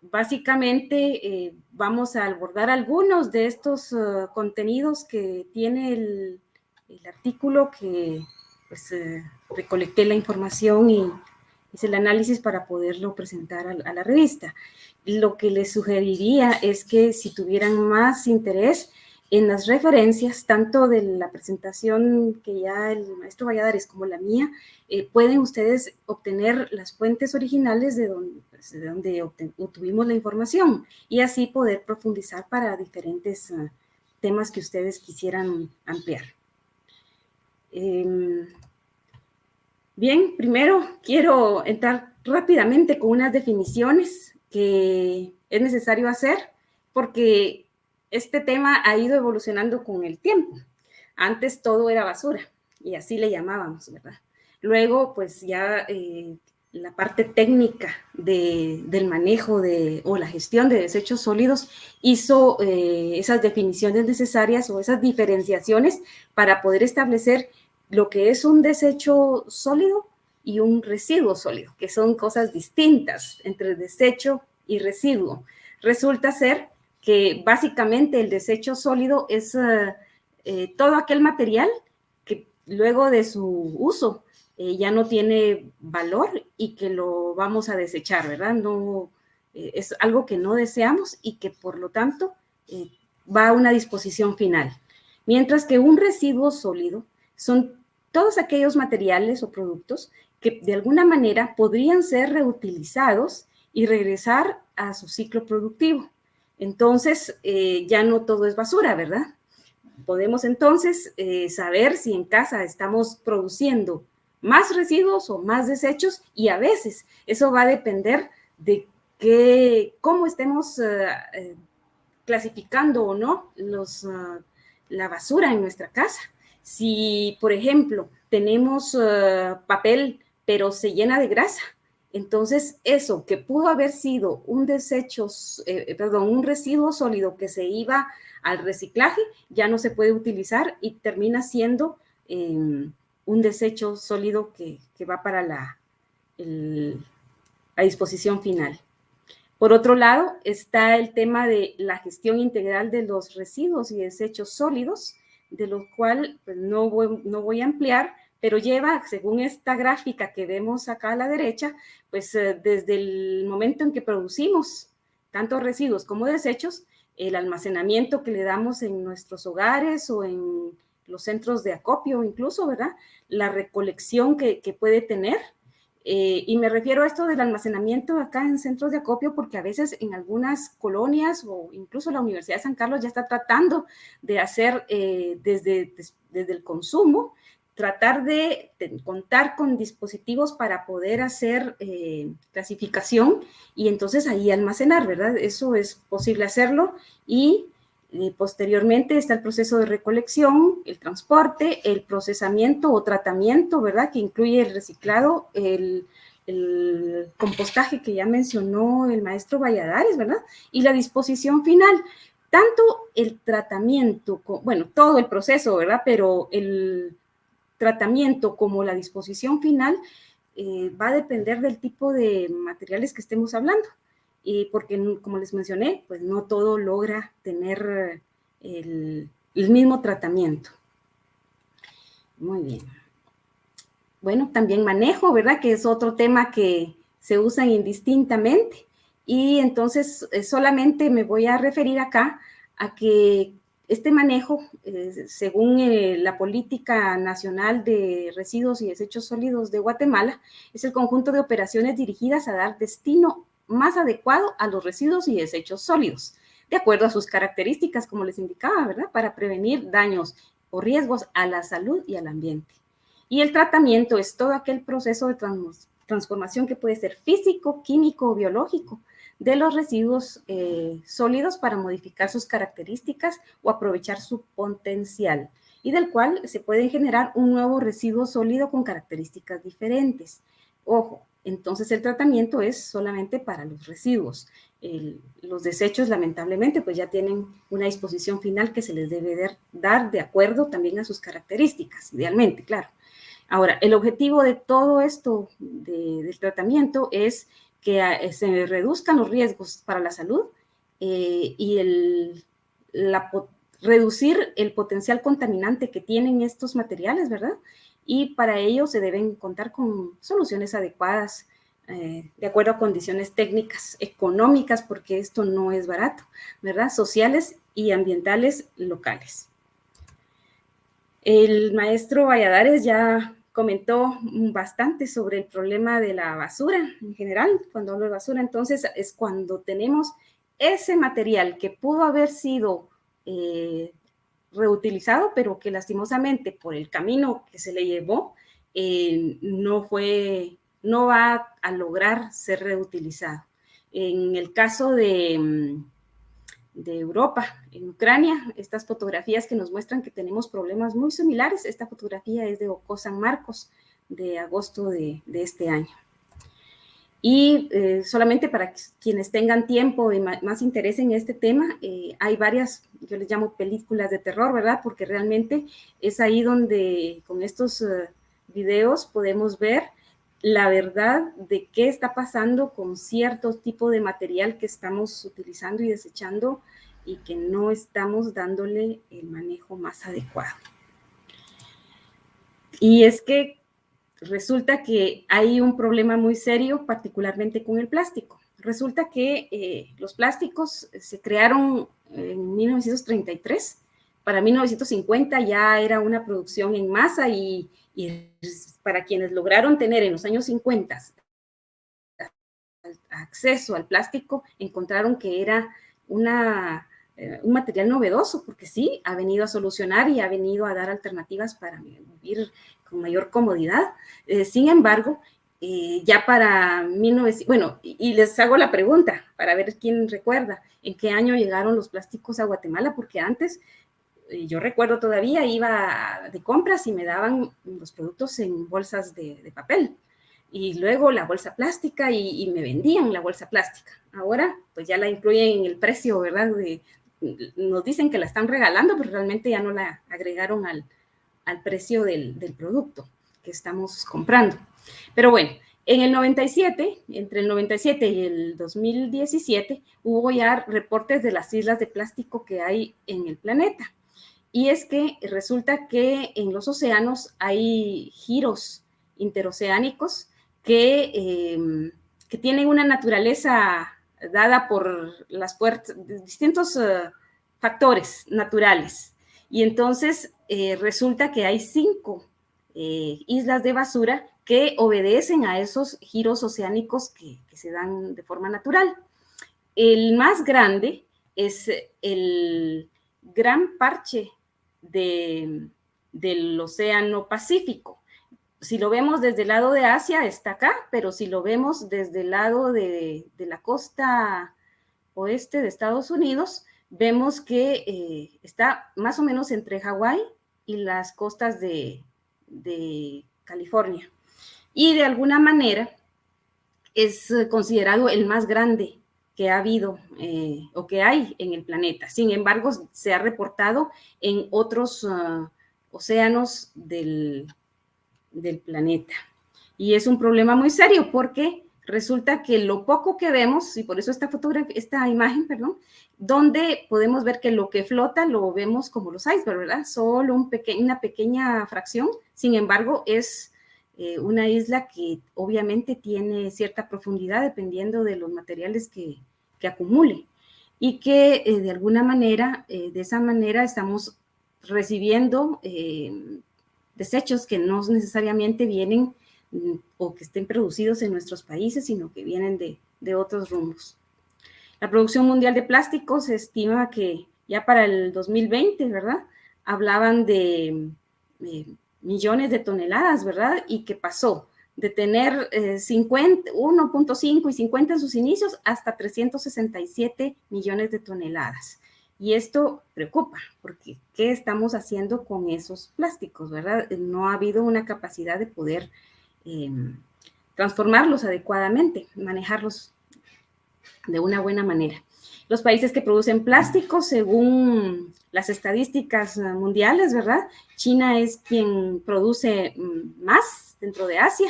básicamente vamos a abordar algunos de estos contenidos que tiene el artículo que pues, recolecté la información y hice el análisis para poderlo presentar a la revista. Lo que les sugeriría es que si tuvieran más interés en las referencias, tanto de la presentación que ya el maestro Valladares como la mía, pueden ustedes obtener las fuentes originales de donde obtuvimos la información y así poder profundizar para diferentes temas que ustedes quisieran ampliar. Bien, primero quiero entrar rápidamente con unas definiciones que es necesario hacer porque este tema ha ido evolucionando con el tiempo. Antes todo era basura y así le llamábamos, ¿verdad? Luego, pues ya la parte técnica del manejo o la gestión de desechos sólidos hizo esas definiciones necesarias o esas diferenciaciones para poder establecer lo que es un desecho sólido y un residuo sólido, que son cosas distintas entre desecho y residuo. Resulta ser que básicamente el desecho sólido es todo aquel material que luego de su uso ya no tiene valor y que lo vamos a desechar, ¿verdad? No, es algo que no deseamos y que por lo tanto va a una disposición final. Mientras que un residuo sólido son todos aquellos materiales o productos que de alguna manera podrían ser reutilizados y regresar a su ciclo productivo. Entonces, ya no todo es basura, ¿verdad? Podemos entonces saber si en casa estamos produciendo más residuos o más desechos y a veces eso va a depender de cómo estemos clasificando o no la basura en nuestra casa. Si, por ejemplo, tenemos papel, pero se llena de grasa, entonces eso que pudo haber sido un residuo sólido que se iba al reciclaje, ya no se puede utilizar y termina siendo un desecho sólido que va para la disposición final. Por otro lado, está el tema de la gestión integral de los residuos y desechos sólidos, de lo cual pues, no voy a ampliar, pero lleva, según esta gráfica que vemos acá a la derecha, pues desde el momento en que producimos tanto residuos como desechos, el almacenamiento que le damos en nuestros hogares o en los centros de acopio incluso, ¿verdad? La recolección que puede tener. Y me refiero a esto del almacenamiento acá en centros de acopio porque a veces en algunas colonias o incluso la Universidad de San Carlos ya está tratando de hacer desde el consumo, tratar de contar con dispositivos para poder hacer clasificación y entonces ahí almacenar, ¿verdad? Eso es posible hacerlo y posteriormente está el proceso de recolección, el transporte, el procesamiento o tratamiento, ¿verdad? Que incluye el reciclado, el compostaje que ya mencionó el maestro Valladares, ¿verdad? Y la disposición final. Tanto el tratamiento, bueno, todo el proceso, ¿verdad? Pero el tratamiento como la disposición final va a depender del tipo de materiales que estemos hablando. Y porque, como les mencioné, pues no todo logra tener el mismo tratamiento. Muy bien. Bueno, también manejo, ¿verdad? Que es otro tema que se usan indistintamente. Y entonces solamente me voy a referir acá a que Este manejo, según la Política Nacional de Residuos y Desechos Sólidos de Guatemala, es el conjunto de operaciones dirigidas a dar destino más adecuado a los residuos y desechos sólidos, de acuerdo a sus características, como les indicaba, ¿verdad? Para prevenir daños o riesgos a la salud y al ambiente. Y el tratamiento es todo aquel proceso de transformación que puede ser físico, químico o biológico de los residuos sólidos para modificar sus características o aprovechar su potencial, y del cual se puede generar un nuevo residuo sólido con características diferentes. Ojo, entonces el tratamiento es solamente para los residuos. Los desechos, lamentablemente, pues ya tienen una disposición final que se les debe dar de acuerdo también a sus características, idealmente, claro. Ahora, el objetivo de todo esto del tratamiento es que se reduzcan los riesgos para la salud y reducir el potencial contaminante que tienen estos materiales, ¿verdad? Y para ello se deben contar con soluciones adecuadas de acuerdo a condiciones técnicas, económicas, porque esto no es barato, ¿verdad? Sociales y ambientales locales. El maestro Valladares ya comentó bastante sobre el problema de la basura en general. Cuando hablo de basura, entonces es cuando tenemos ese material que pudo haber sido reutilizado, pero que lastimosamente por el camino que se le llevó no va a lograr ser reutilizado. En el caso de Europa, en Ucrania, estas fotografías que nos muestran que tenemos problemas muy similares. Esta fotografía es de Ocó San Marcos, de agosto de este año. Y solamente para quienes tengan tiempo y más interés en este tema, hay varias, yo les llamo películas de terror, ¿verdad? Porque realmente es ahí donde con estos videos podemos ver la verdad de qué está pasando con cierto tipo de material que estamos utilizando y desechando y que no estamos dándole el manejo más adecuado. Y es que resulta que hay un problema muy serio, particularmente con el plástico. Resulta que los plásticos se crearon en 1933. Para 1950 ya era una producción en masa y para quienes lograron tener en los años 50 acceso al plástico, encontraron que era un material novedoso, porque sí, ha venido a solucionar y ha venido a dar alternativas para vivir con mayor comodidad. Sin embargo, ya para 1900, bueno, y les hago la pregunta para ver quién recuerda en qué año llegaron los plásticos a Guatemala, porque antes, yo recuerdo todavía, iba de compras y me daban los productos en bolsas de papel, y luego la bolsa plástica y me vendían la bolsa plástica. Ahora, pues ya la incluyen en el precio, ¿verdad? Nos dicen que la están regalando, pero realmente ya no la agregaron al precio del producto que estamos comprando. Pero bueno, en el 97, entre el 97 y el 2017, hubo ya reportes de las islas de plástico que hay en el planeta. Y es que resulta que en los océanos hay giros interoceánicos que tienen una naturaleza dada por distintos factores naturales. Y entonces resulta que hay 5 islas de basura que obedecen a esos giros oceánicos que se dan de forma natural. El más grande es el Gran Parche del Océano Pacífico. Si lo vemos desde el lado de Asia, está acá, pero si lo vemos desde el lado de la costa oeste de Estados Unidos, vemos que está más o menos entre Hawái y las costas de California. Y de alguna manera es considerado el más grande que ha habido o que hay en el planeta. Sin embargo, se ha reportado en otros océanos del planeta. Y es un problema muy serio porque resulta que lo poco que vemos, y por eso esta imagen, donde podemos ver que lo que flota lo vemos como los icebergs, ¿verdad? Solo una pequeña fracción. Sin embargo, es una isla que obviamente tiene cierta profundidad dependiendo de los materiales que acumule. y que de alguna manera, de esa manera estamos recibiendo desechos que no necesariamente vienen o que estén producidos en nuestros países, sino que vienen de otros rumbos. La producción mundial de plásticos se estima que ya para el 2020, ¿verdad? Hablaban de millones de toneladas, ¿verdad? Y que pasó de tener 1.5 y 50 en sus inicios hasta 367 millones de toneladas. Y esto preocupa, porque ¿qué estamos haciendo con esos plásticos, verdad? No ha habido una capacidad de poder transformarlos adecuadamente, manejarlos de una buena manera. Los países que producen plásticos, según las estadísticas mundiales, ¿verdad? China es quien produce más dentro de Asia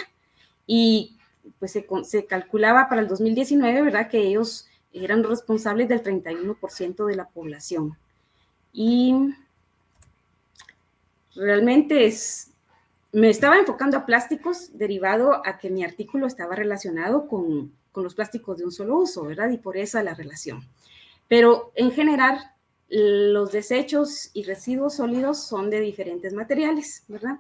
y pues se calculaba para el 2019, ¿verdad? Que ellos eran responsables del 31% de la población. Y realmente me estaba enfocando a plásticos derivado a que mi artículo estaba relacionado con los plásticos de un solo uso, ¿verdad? Y por eso la relación. Pero en general, los desechos y residuos sólidos son de diferentes materiales, ¿verdad?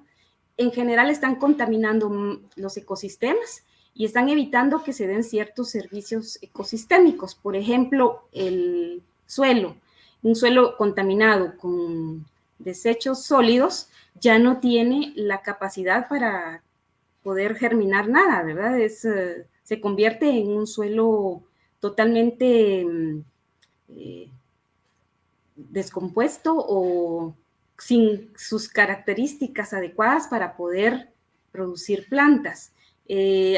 En general están contaminando los ecosistemas y están evitando que se den ciertos servicios ecosistémicos. Por ejemplo, el suelo, un suelo contaminado con desechos sólidos ya no tiene la capacidad para poder germinar nada, ¿verdad? Se convierte en un suelo totalmente descompuesto o sin sus características adecuadas para poder producir plantas.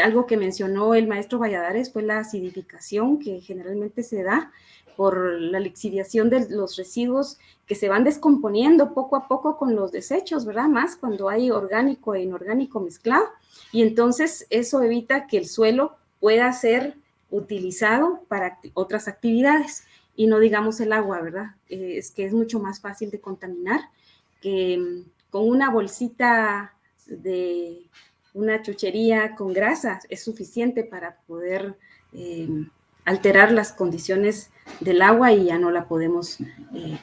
Algo que mencionó el maestro Valladares fue la acidificación que generalmente se da por la lixiviación de los residuos que se van descomponiendo poco a poco con los desechos, ¿verdad? Más cuando hay orgánico e inorgánico mezclado. Y entonces eso evita que el suelo pueda ser utilizado para otras actividades. Y no digamos el agua, ¿verdad? Es que es mucho más fácil de contaminar que con una bolsita de una chuchería con grasa es suficiente para poder alterar las condiciones del agua y ya no la podemos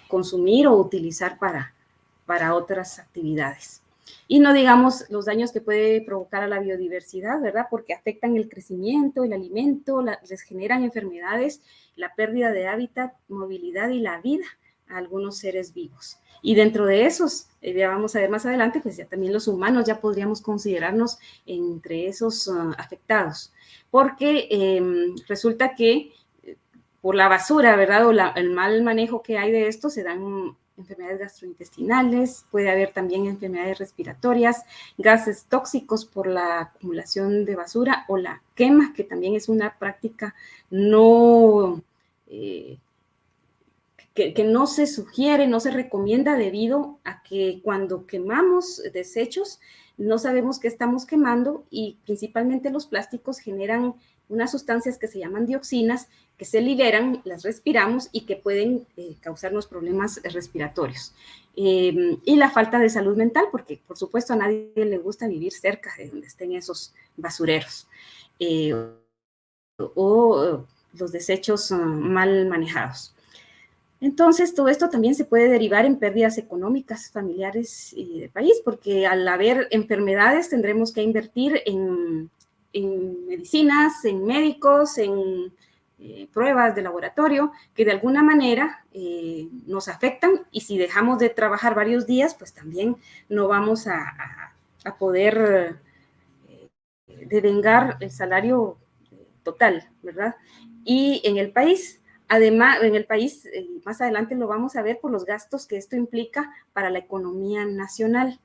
consumir o utilizar para otras actividades. Y no digamos los daños que puede provocar a la biodiversidad, ¿verdad? Porque afectan el crecimiento, el alimento, les generan enfermedades, la pérdida de hábitat, movilidad y la vida a algunos seres vivos. Y dentro de esos, ya vamos a ver más adelante, pues ya también los humanos ya podríamos considerarnos entre esos afectados. Porque resulta que por la basura, ¿verdad? O el mal manejo que hay de esto, se dan enfermedades gastrointestinales, puede haber también enfermedades respiratorias, gases tóxicos por la acumulación de basura o la quema, que también es una práctica no, que no se sugiere, no se recomienda debido a que cuando quemamos desechos no sabemos qué estamos quemando y principalmente los plásticos generan unas sustancias que se llaman dioxinas que se liberan, las respiramos y que pueden causarnos problemas respiratorios. Y la falta de salud mental, porque por supuesto a nadie le gusta vivir cerca de donde estén esos basureros o los desechos mal manejados. Entonces, todo esto también se puede derivar en pérdidas económicas, familiares y de país, porque al haber enfermedades tendremos que invertir en medicinas, en médicos, en pruebas de laboratorio, que de alguna manera nos afectan y si dejamos de trabajar varios días, pues también no vamos a poder devengar el salario total, ¿verdad? Y en el país, además, más adelante lo vamos a ver por los gastos que esto implica para la economía nacional.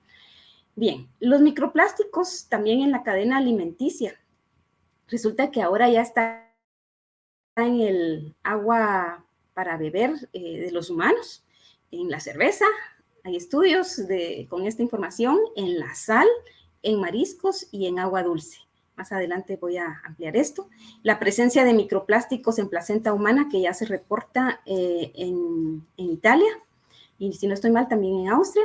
Bien, los microplásticos también en la cadena alimenticia. Resulta que ahora ya está en el agua para beber de los humanos, en la cerveza, hay estudios con esta información, en la sal, en mariscos y en agua dulce. Más adelante voy a ampliar esto. La presencia de microplásticos en placenta humana que ya se reporta en Italia y si no estoy mal también en Austria.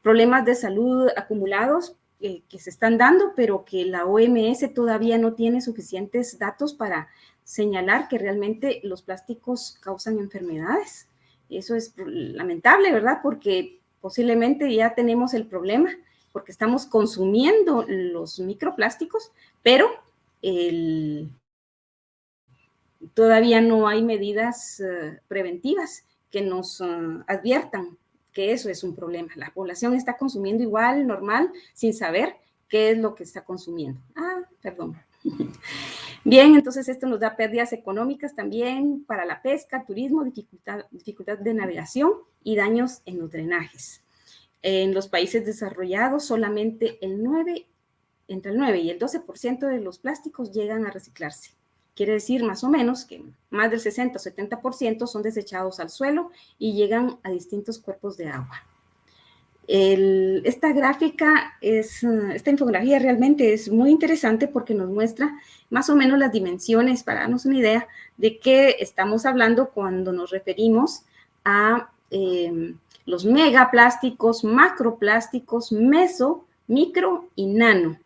Problemas de salud acumulados que se están dando, pero que la OMS todavía no tiene suficientes datos para señalar que realmente los plásticos causan enfermedades. Eso es lamentable, ¿verdad? Porque posiblemente ya tenemos el problema, porque estamos consumiendo los microplásticos, pero todavía no hay medidas preventivas que nos adviertan que eso es un problema. La población está consumiendo igual, normal, sin saber qué es lo que está consumiendo. Perdón. Bien, entonces esto nos da pérdidas económicas también para la pesca, turismo, dificultad de navegación y daños en los drenajes. En los países desarrollados, solamente entre el 9 y el 12% de los plásticos llegan a reciclarse. Quiere decir más o menos que más del 60 o 70% son desechados al suelo y llegan a distintos cuerpos de agua. Esta infografía realmente es muy interesante porque nos muestra más o menos las dimensiones para darnos una idea de qué estamos hablando cuando nos referimos a los megaplásticos, macroplásticos, meso, micro y nano.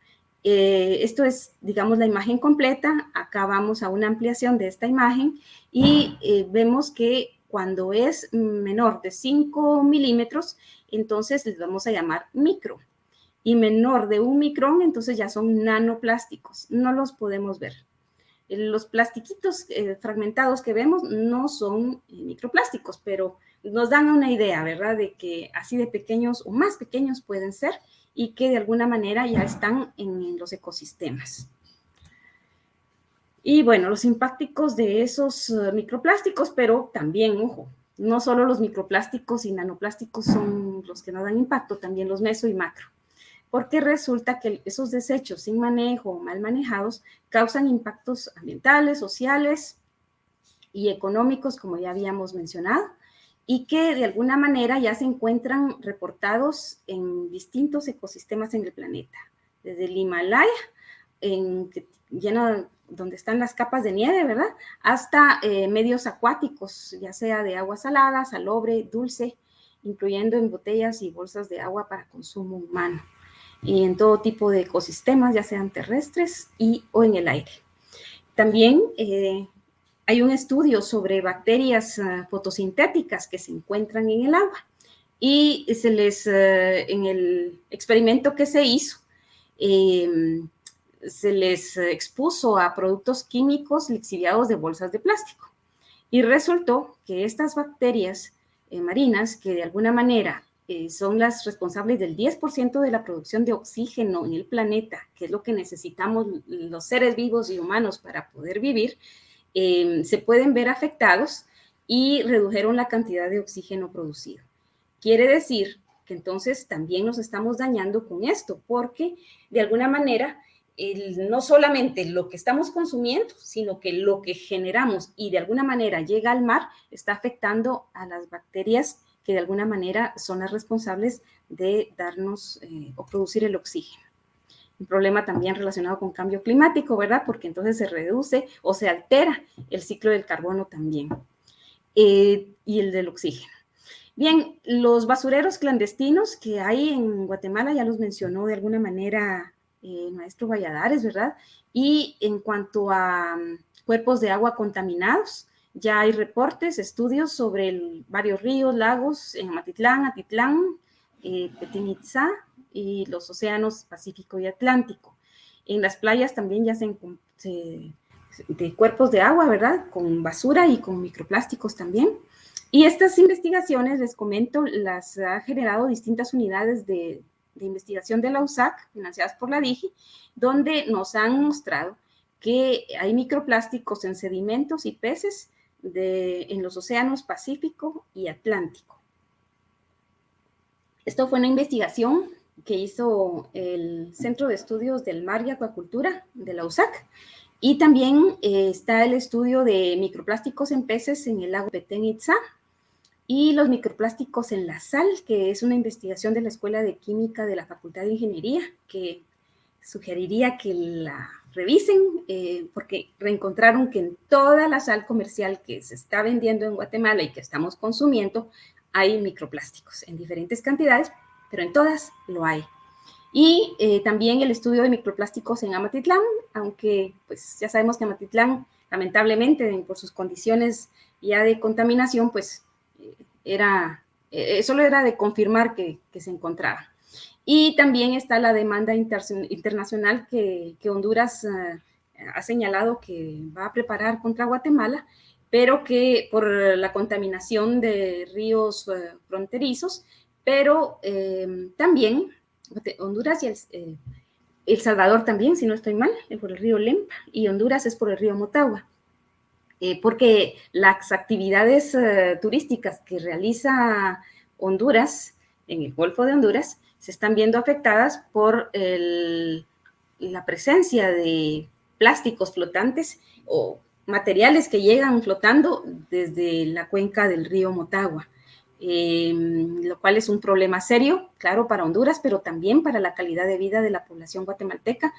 Esto es, digamos, la imagen completa. Acá vamos a una ampliación de esta imagen y vemos que cuando es menor de 5 milímetros, entonces les vamos a llamar micro. Y menor de 1 micrón, entonces ya son nanoplásticos. No los podemos ver. Los plastiquitos fragmentados que vemos no son microplásticos, pero nos dan una idea, ¿verdad? De que así de pequeños o más pequeños pueden ser y que de alguna manera ya están en los ecosistemas. Y bueno, los impactos de esos microplásticos, pero también, ojo, no solo los microplásticos y nanoplásticos son los que nos dan impacto, también los meso y macro. Porque resulta que esos desechos sin manejo o mal manejados causan impactos ambientales, sociales y económicos, como ya habíamos mencionado, y que de alguna manera ya se encuentran reportados en distintos ecosistemas en el planeta, desde el Himalaya, donde están las capas de nieve, ¿verdad? Hasta medios acuáticos, ya sea de agua salada, salobre, dulce, incluyendo en botellas y bolsas de agua para consumo humano, y en todo tipo de ecosistemas, ya sean terrestres o en el aire. También hay un estudio sobre bacterias fotosintéticas que se encuentran en el agua y en el experimento que se hizo, se les expuso a productos químicos lixiviados de bolsas de plástico y resultó que estas bacterias marinas, que de alguna manera son las responsables del 10% de la producción de oxígeno en el planeta, que es lo que necesitamos los seres vivos y humanos para poder vivir, se pueden ver afectados y redujeron la cantidad de oxígeno producido. Quiere decir que entonces también nos estamos dañando con esto, porque de alguna manera no solamente lo que estamos consumiendo, sino que lo que generamos y de alguna manera llega al mar está afectando a las bacterias que de alguna manera son las responsables de darnos o producir el oxígeno. Un problema también relacionado con cambio climático, ¿verdad? Porque entonces se reduce o se altera el ciclo del carbono también y el del oxígeno. Bien, los basureros clandestinos que hay en Guatemala, ya los mencionó de alguna manera el maestro Valladares, ¿verdad? Y en cuanto a cuerpos de agua contaminados, ya hay reportes, estudios sobre varios ríos, lagos en Amatitlán, Atitlán, Petén Itzá y los océanos Pacífico y Atlántico. En las playas también ya de cuerpos de agua, ¿verdad? Con basura y con microplásticos también. Y estas investigaciones, les comento, las ha generado distintas unidades de investigación de la USAC, financiadas por la DIGI, donde nos han mostrado que hay microplásticos en sedimentos y peces en los océanos Pacífico y Atlántico. Esto fue una investigación que hizo el Centro de Estudios del Mar y Acuacultura de la USAC, y también está el estudio de microplásticos en peces en el lago Petén Itzá, y los microplásticos en la sal, que es una investigación de la Escuela de Química de la Facultad de Ingeniería, que sugeriría que la revisen, porque reencontraron que en toda la sal comercial que se está vendiendo en Guatemala y que estamos consumiendo, hay microplásticos en diferentes cantidades, pero en todas lo hay. Y también el estudio de microplásticos en Amatitlán, aunque pues ya sabemos que Amatitlán lamentablemente por sus condiciones ya de contaminación, pues solo era de confirmar que se encontraba. Y también está la demanda internacional que Honduras ha señalado que va a preparar contra Guatemala, pero que por la contaminación de ríos fronterizos, pero también Honduras y El Salvador también, si no estoy mal, por el río Lempa, y Honduras es por el río Motagua. Porque las actividades turísticas que realiza Honduras en el Golfo de Honduras se están viendo afectadas por la presencia de plásticos flotantes o materiales que llegan flotando desde la cuenca del río Motagua, lo cual es un problema serio, claro, para Honduras, pero también para la calidad de vida de la población guatemalteca.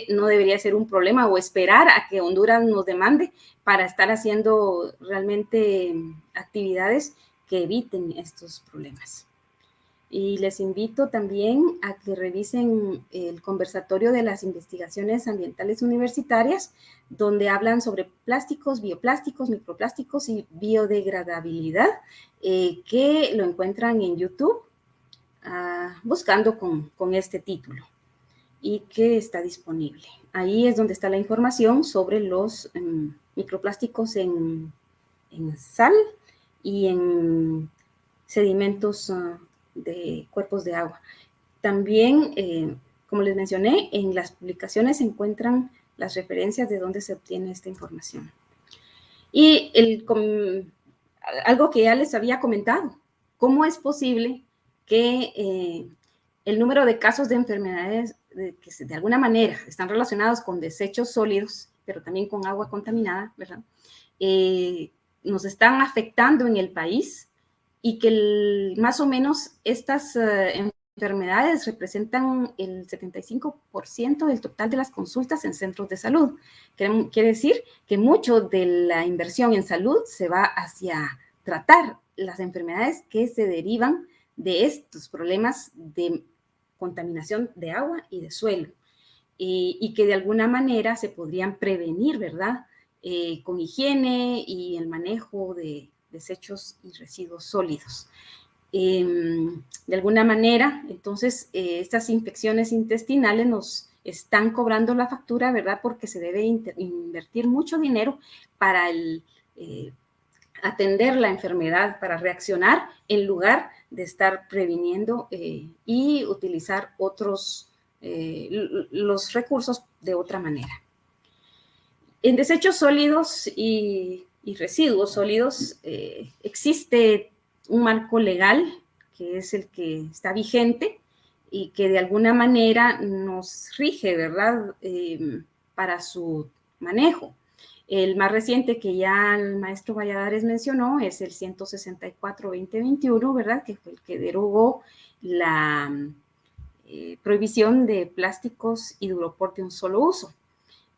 No debería ser un problema o esperar a que Honduras nos demande para estar haciendo realmente actividades que eviten estos problemas. Y les invito también a que revisen el conversatorio de las investigaciones ambientales universitarias, donde hablan sobre plásticos, bioplásticos, microplásticos y biodegradabilidad, que lo encuentran en YouTube, buscando con este título, y que está disponible. Ahí es donde está la información sobre los microplásticos en sal y en sedimentos de cuerpos de agua. También, como les mencioné, en las publicaciones se encuentran las referencias de dónde se obtiene esta información. Y algo que ya les había comentado, ¿cómo es posible que el número de casos de enfermedades que de alguna manera están relacionados con desechos sólidos, pero también con agua contaminada, ¿verdad? Nos están afectando en el país, y que más o menos estas enfermedades representan el 75% del total de las consultas en centros de salud. Quiere decir que mucho de la inversión en salud se va hacia tratar las enfermedades que se derivan de estos problemas de contaminación de agua y de suelo, y que de alguna manera se podrían prevenir, ¿verdad? Con higiene y el manejo de desechos y residuos sólidos. De alguna manera, entonces, estas infecciones intestinales nos están cobrando la factura, ¿verdad? Porque se debe invertir mucho dinero para atender la enfermedad, para reaccionar, en lugar de estar previniendo y utilizar los recursos de otra manera. En desechos sólidos y residuos sólidos existe un marco legal que es el que está vigente y que de alguna manera nos rige, ¿verdad? Para su manejo. El más reciente que ya el maestro Valladares mencionó es el 164-2021, ¿verdad? Que fue el que derogó la prohibición de plásticos hidropor de un solo uso,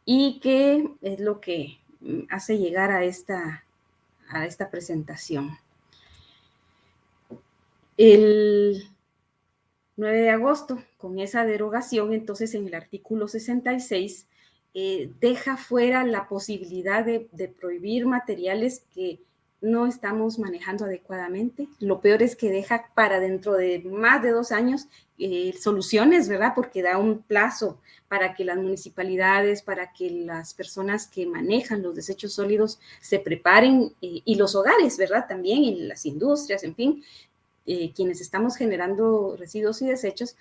y que es lo que hace llegar a esta presentación. El 9 de agosto, con esa derogación, entonces en el artículo 66, deja fuera la posibilidad de prohibir materiales que no estamos manejando adecuadamente. Lo peor es que deja para dentro de más de 2 años soluciones, ¿verdad? Porque da un plazo para que las municipalidades, para que las personas que manejan los desechos sólidos se preparen, y los hogares, ¿verdad? También, y las industrias, en fin, quienes estamos generando residuos y desechos,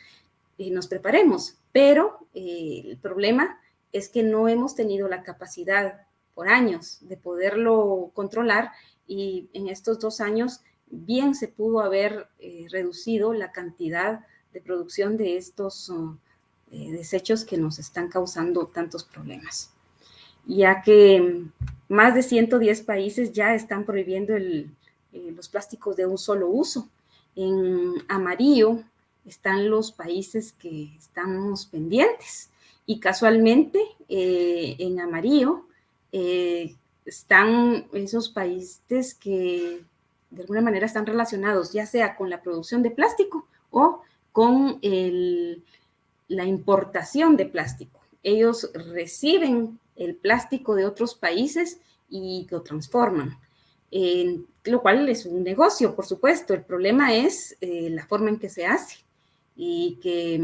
nos preparemos. Pero el problema es que no hemos tenido la capacidad por años de poderlo controlar, y en estos 2 años bien se pudo haber reducido la cantidad de producción de estos desechos que nos están causando tantos problemas, ya que más de 110 países ya están prohibiendo los plásticos de un solo uso. En amarillo están los países que estamos pendientes, y casualmente en amarillo están esos países que de alguna manera están relacionados ya sea con la producción de plástico o con la importación de plástico. Ellos reciben el plástico de otros países y lo transforman, lo cual es un negocio, por supuesto. El problema es la forma en que se hace, y que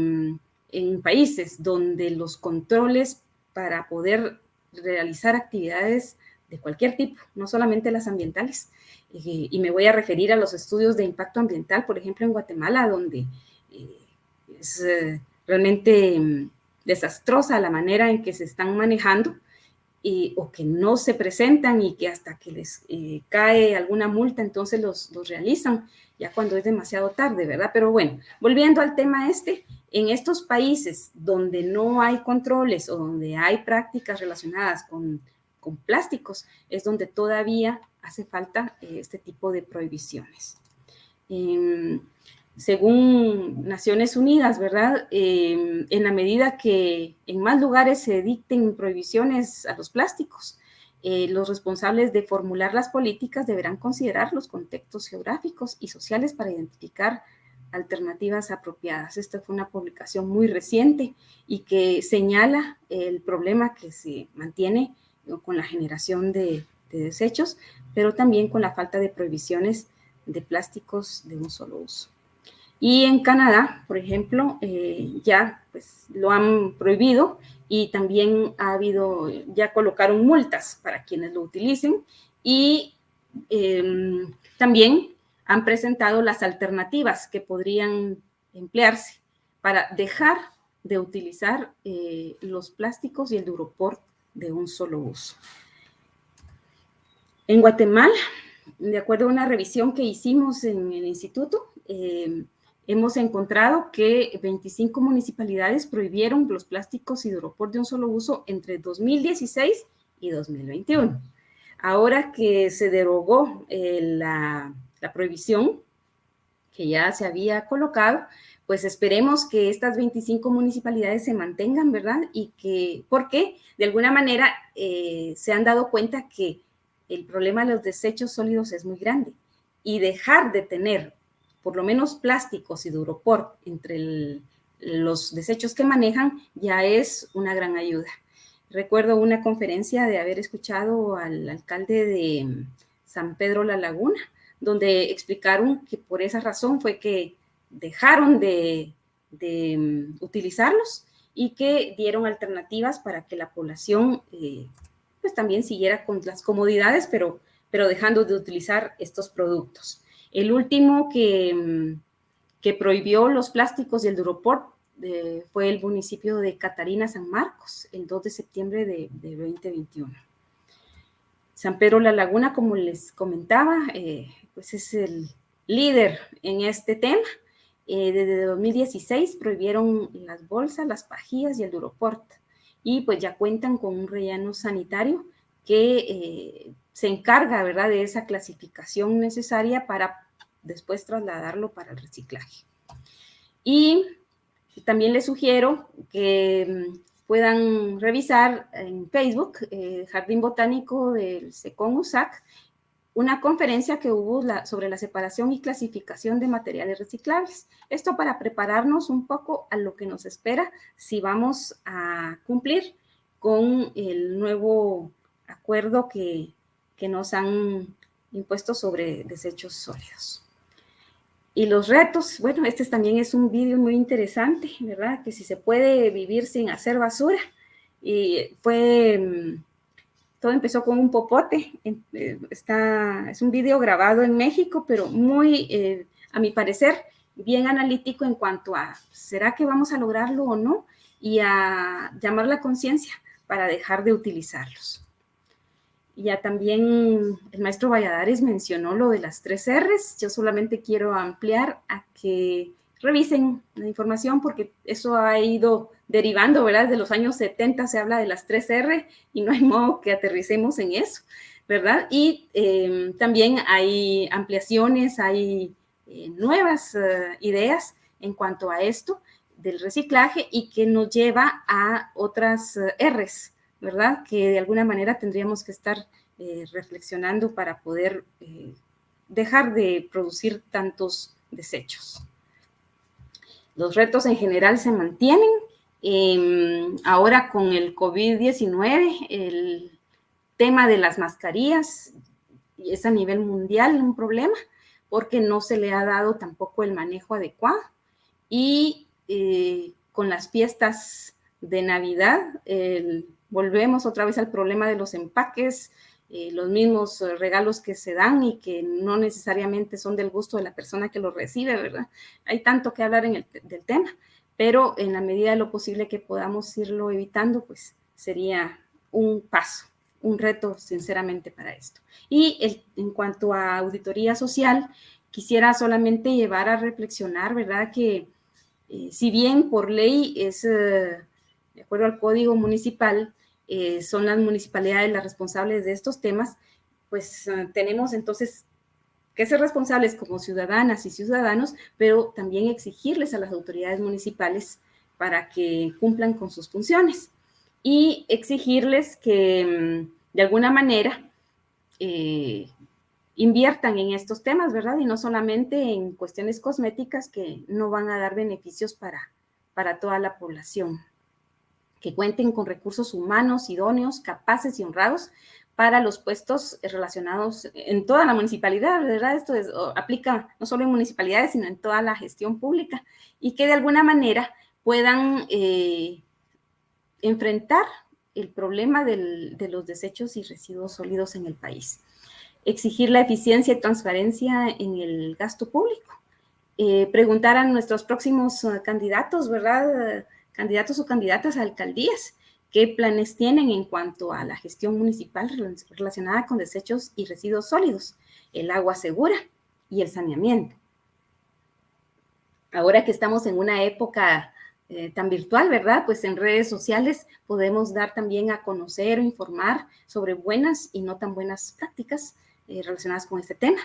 en países donde los controles para poder realizar actividades de cualquier tipo, no solamente las ambientales, y me voy a referir a los estudios de impacto ambiental, por ejemplo, en Guatemala, donde es realmente desastrosa la manera en que se están manejando, o que no se presentan y que hasta que les cae alguna multa, entonces los realizan, ya cuando es demasiado tarde, ¿verdad? Pero bueno, volviendo al tema en estos países donde no hay controles o donde hay prácticas relacionadas con plásticos, es donde todavía hace falta este tipo de prohibiciones. Según Naciones Unidas, ¿verdad? En la medida que en más lugares se dicten prohibiciones a los plásticos, los responsables de formular las políticas deberán considerar los contextos geográficos y sociales para identificar alternativas apropiadas. Esta fue una publicación muy reciente y que señala el problema que se mantiene con la generación de desechos, pero también con la falta de prohibiciones de plásticos de un solo uso. Y en Canadá, por ejemplo, ya pues, lo han prohibido, y también ya colocaron multas para quienes lo utilicen, y también han presentado las alternativas que podrían emplearse para dejar de utilizar los plásticos y el Duroport de un solo uso. En Guatemala, de acuerdo a una revisión que hicimos en el instituto, hemos encontrado que 25 municipalidades prohibieron los plásticos y Duroport de un solo uso entre 2016 y 2021. Ahora que se derogó la prohibición que ya se había colocado, pues esperemos que estas 25 municipalidades se mantengan, ¿verdad? Porque de alguna manera se han dado cuenta que el problema de los desechos sólidos es muy grande, y dejar de tener por lo menos plásticos y Duroport entre los desechos que manejan ya es una gran ayuda. Recuerdo una conferencia de haber escuchado al alcalde de San Pedro La Laguna, donde explicaron que por esa razón fue que dejaron de utilizarlos, y que dieron alternativas para que la población pues también siguiera con las comodidades, pero dejando de utilizar estos productos. El último que prohibió los plásticos y el Duroport fue el municipio de Catarina San Marcos, el 2 de septiembre de 2021. San Pedro La Laguna, como les comentaba, pues es el líder en este tema. Desde 2016 prohibieron las bolsas, las pajillas y el Duroport, y pues ya cuentan con un relleno sanitario que se encarga, ¿verdad?, de esa clasificación necesaria para después trasladarlo para el reciclaje. Y también les sugiero que puedan revisar en Facebook, Jardín Botánico del SECON USAC, una conferencia que hubo sobre la separación y clasificación de materiales reciclables. Esto para prepararnos un poco a lo que nos espera si vamos a cumplir con el nuevo acuerdo que nos han impuesto sobre desechos sólidos. Y los retos, bueno, este también es un vídeo muy interesante, ¿verdad? Que si se puede vivir sin hacer basura. Y todo empezó con un popote. Es un video grabado en México, pero muy, a mi parecer, bien analítico en cuanto a, ¿será que vamos a lograrlo o no? Y a llamar la conciencia para dejar de utilizarlos. Ya también el maestro Valladares mencionó lo de las 3 R's. Yo solamente quiero ampliar a que revisen la información, porque eso ha ido derivando, ¿verdad? Desde los años 70 se habla de las 3 R y no hay modo que aterricemos en eso, ¿verdad? Y también hay ampliaciones, hay nuevas ideas en cuanto a esto del reciclaje, y que nos lleva a otras R's, ¿verdad? Que de alguna manera tendríamos que estar reflexionando para poder dejar de producir tantos desechos. Los retos en general se mantienen. Ahora con el COVID-19, el tema de las mascarillas es a nivel mundial un problema porque no se le ha dado tampoco el manejo adecuado. Y con las fiestas de Navidad, volvemos otra vez al problema de los empaques, los mismos regalos que se dan y que no necesariamente son del gusto de la persona que los recibe, ¿verdad? Hay tanto que hablar del tema, pero en la medida de lo posible que podamos irlo evitando, pues sería un paso, un reto sinceramente para esto. Y en cuanto a auditoría social, quisiera solamente llevar a reflexionar, ¿verdad? Que si bien por ley es, de acuerdo al Código Municipal, son las municipalidades las responsables de estos temas, pues tenemos entonces que ser responsables como ciudadanas y ciudadanos, pero también exigirles a las autoridades municipales para que cumplan con sus funciones y exigirles que de alguna manera inviertan en estos temas, ¿verdad? Y no solamente en cuestiones cosméticas que no van a dar beneficios para toda la población. Que cuenten con recursos humanos idóneos, capaces y honrados para los puestos relacionados en toda la municipalidad, ¿verdad? Esto aplica no solo en municipalidades, sino en toda la gestión pública y que de alguna manera puedan enfrentar el problema de los desechos y residuos sólidos en el país. Exigir la eficiencia y transparencia en el gasto público. Preguntar a nuestros próximos candidatos, ¿verdad? Candidatos o candidatas a alcaldías, qué planes tienen en cuanto a la gestión municipal relacionada con desechos y residuos sólidos, el agua segura y el saneamiento. Ahora que estamos en una época tan virtual, ¿verdad? Pues en redes sociales podemos dar también a conocer o informar sobre buenas y no tan buenas prácticas relacionadas con este tema.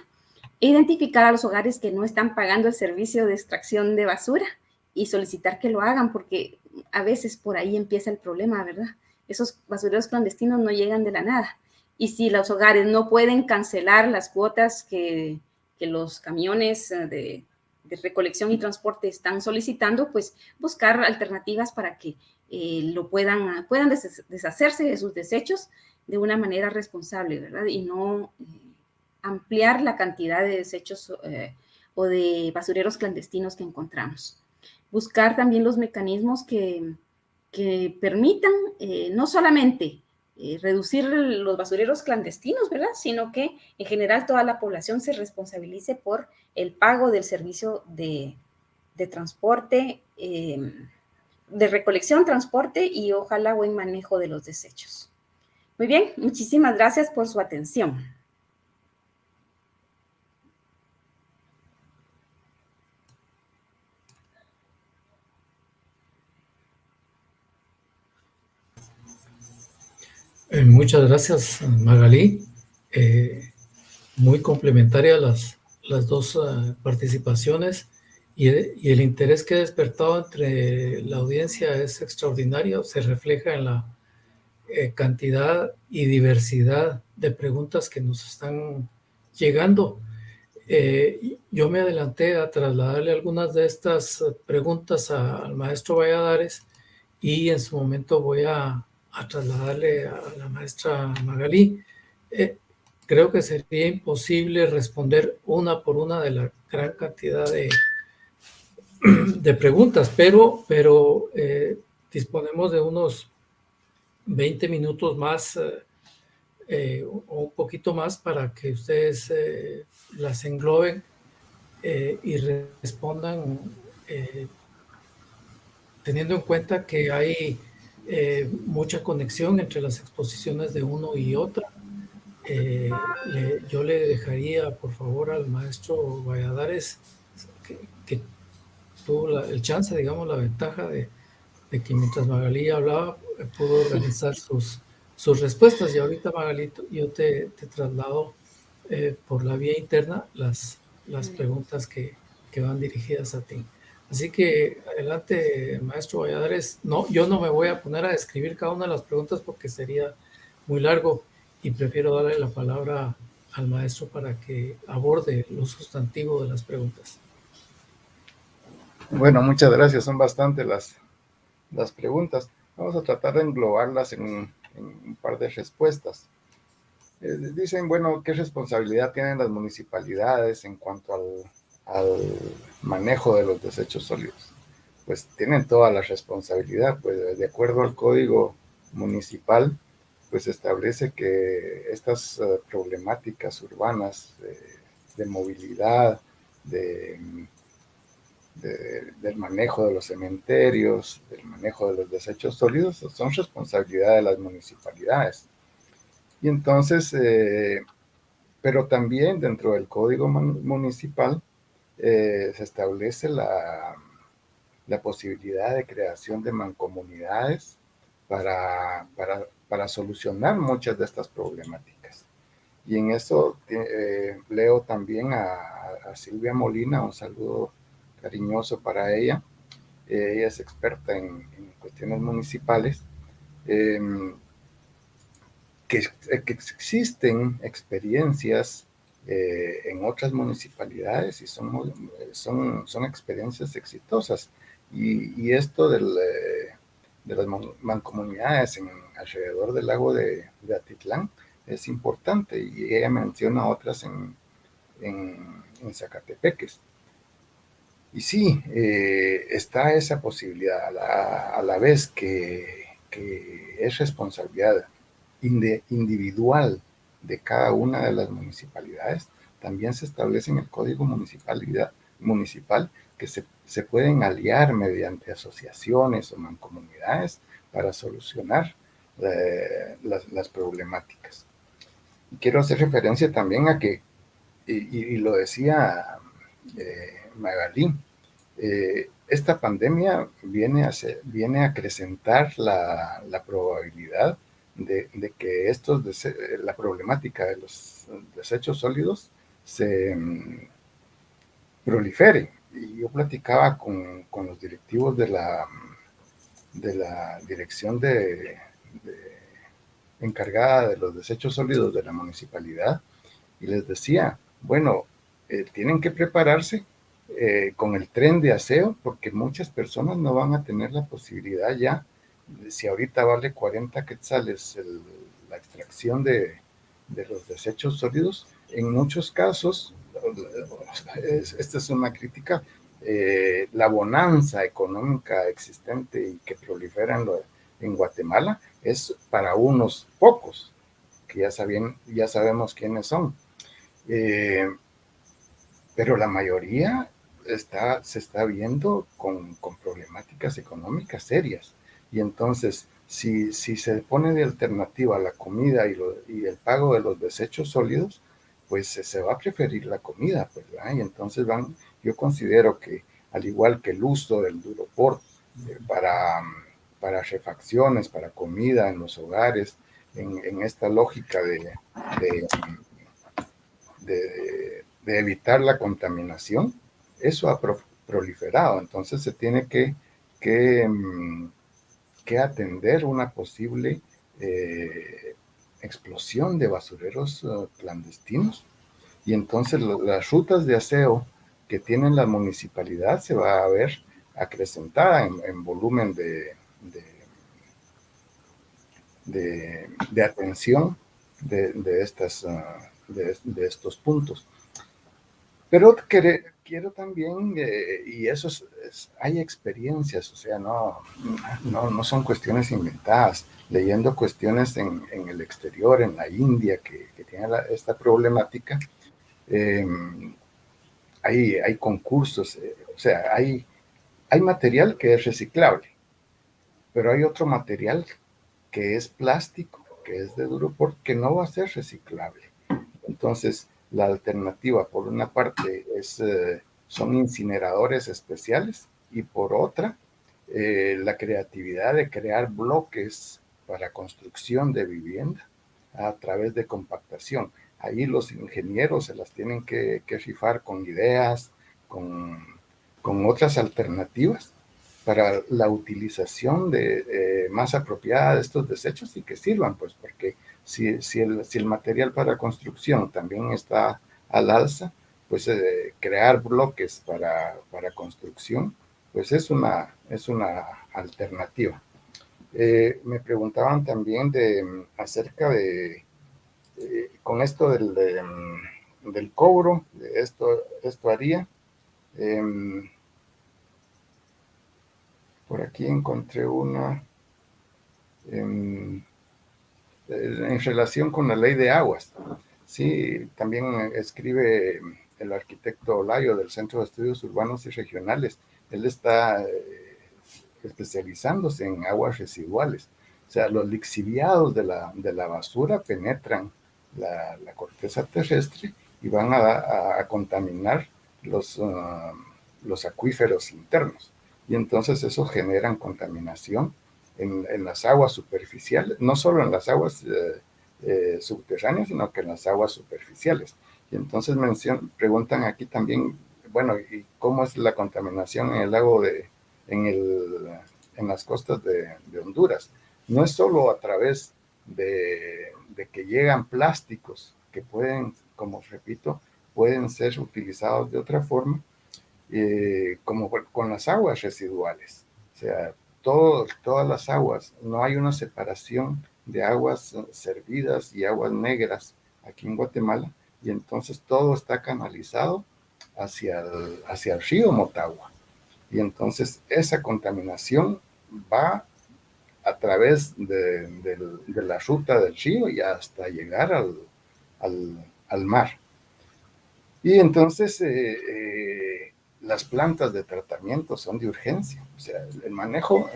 Identificar a los hogares que no están pagando el servicio de extracción de basura y solicitar que lo hagan, porque a veces por ahí empieza el problema, ¿verdad? Esos basureros clandestinos no llegan de la nada. Y si los hogares no pueden cancelar las cuotas que los camiones de recolección y transporte están solicitando, pues buscar alternativas para que puedan deshacerse de sus desechos de una manera responsable, ¿verdad? Y no ampliar la cantidad de desechos o de basureros clandestinos que encontramos. Buscar también los mecanismos que permitan no solamente reducir los basureros clandestinos, ¿verdad? Sino que en general toda la población se responsabilice por el pago del servicio de transporte, de recolección, transporte y ojalá buen manejo de los desechos. Muy bien, muchísimas gracias por su atención. Muchas gracias, Magalí. Muy complementaria las dos participaciones y el interés que ha despertado entre la audiencia es extraordinario, se refleja en la cantidad y diversidad de preguntas que nos están llegando. Yo me adelanté a trasladarle algunas de estas preguntas al maestro Valladares y en su momento voy a trasladarle a la maestra Magalí. Creo que sería imposible responder una por una de la gran cantidad de preguntas, pero disponemos de unos 20 minutos más o un poquito más para que ustedes las engloben y respondan teniendo en cuenta que hay mucha conexión entre las exposiciones de uno y otra. Yo le dejaría, por favor, al maestro Valladares, que tuvo el chance, digamos, la ventaja de que mientras Magalí hablaba, pudo organizar sus respuestas. Y ahorita, Magalí, yo te traslado por la vía interna las preguntas que van dirigidas a ti. Así que adelante, maestro Valladares. No, yo no me voy a poner a describir cada una de las preguntas porque sería muy largo y prefiero darle la palabra al maestro para que aborde lo sustantivo de las preguntas. Bueno, muchas gracias. Son bastante las las preguntas. Vamos a tratar de englobarlas en un par de respuestas. Dicen, bueno, ¿qué responsabilidad tienen las municipalidades en cuanto al manejo de los desechos sólidos? Pues tienen toda la responsabilidad, pues de acuerdo al Código Municipal, pues establece que estas problemáticas urbanas de movilidad, del manejo de los cementerios, del manejo de los desechos sólidos, son responsabilidad de las municipalidades. Y entonces, pero también dentro del Código Municipal se establece la posibilidad de creación de mancomunidades para solucionar muchas de estas problemáticas. Y en eso leo también a Silvia Molina, un saludo cariñoso para ella. Ella es experta en cuestiones municipales. Que existen experiencias en otras municipalidades y son experiencias exitosas. Y esto de las mancomunidades alrededor del lago de Atitlán es importante, y ella menciona otras en Zacatepeques. Y sí, está esa posibilidad a la vez que es responsabilidad individual de cada una de las municipalidades. También se establece en el Código Municipal que se pueden aliar mediante asociaciones o mancomunidades para solucionar las problemáticas. Y quiero hacer referencia también a que, y lo decía Magalí, esta pandemia viene a acrecentar la probabilidad de que la problemática de los desechos sólidos se prolifere. Y yo platicaba con los directivos de la dirección encargada de los desechos sólidos de la municipalidad, y les decía, bueno, tienen que prepararse con el tren de aseo, porque muchas personas no van a tener la posibilidad ya. Si ahorita vale 40 quetzales la extracción de los desechos sólidos, en muchos casos, esta es una crítica, la bonanza económica existente y que prolifera en Guatemala es para unos pocos, que ya sabemos quiénes son. Pero la mayoría se está viendo con problemáticas económicas serias. Y entonces, si se pone de alternativa la comida y el pago de los desechos sólidos, pues se va a preferir la comida, pues, ¿verdad? Y entonces yo considero que, al igual que el uso del Duroport para refacciones, para comida en los hogares, en esta lógica de evitar la contaminación, eso ha proliferado. Entonces se tiene que atender una posible explosión de basureros clandestinos. Y entonces las rutas de aseo que tienen la municipalidad se va a ver acrecentada en volumen de atención de estos puntos. Pero quiero también, y eso hay experiencias, o sea, no son cuestiones inventadas. Leyendo cuestiones en el exterior, en la India, que tiene esta problemática, hay concursos, o sea, hay material que es reciclable, pero hay otro material que es plástico, que es de Duroport, que no va a ser reciclable. Entonces, la alternativa, por una parte, son incineradores especiales, y por otra, la creatividad de crear bloques para construcción de vivienda a través de compactación. Ahí los ingenieros se las tienen que rifar con ideas, con otras alternativas para la utilización más apropiada de estos desechos, y que sirvan, pues, porque si el material para construcción también está al alza, pues crear bloques para construcción pues es una alternativa. Me preguntaban también acerca de, con esto del cobro, esto haría. Por aquí encontré una en relación con la ley de aguas. Sí, también escribe el arquitecto Olayo del Centro de Estudios Urbanos y Regionales. Él está especializándose en aguas residuales. O sea, los lixiviados de la basura penetran la corteza terrestre y van a contaminar los acuíferos internos. Y entonces eso genera contaminación en las aguas superficiales, no solo en las aguas subterráneas, sino que en las aguas superficiales. Y entonces preguntan aquí también, bueno, ¿y cómo es la contaminación en el lago en las costas de Honduras? No es solo a través de que llegan plásticos que pueden, como repito, pueden ser utilizados de otra forma, como con las aguas residuales. O sea, todas las aguas, no hay una separación de aguas servidas y aguas negras aquí en Guatemala, y entonces todo está canalizado hacia el río Motagua. Y entonces esa contaminación va a través de la ruta del río y hasta llegar al mar. Y entonces las plantas de tratamiento son de urgencia. O sea, el manejo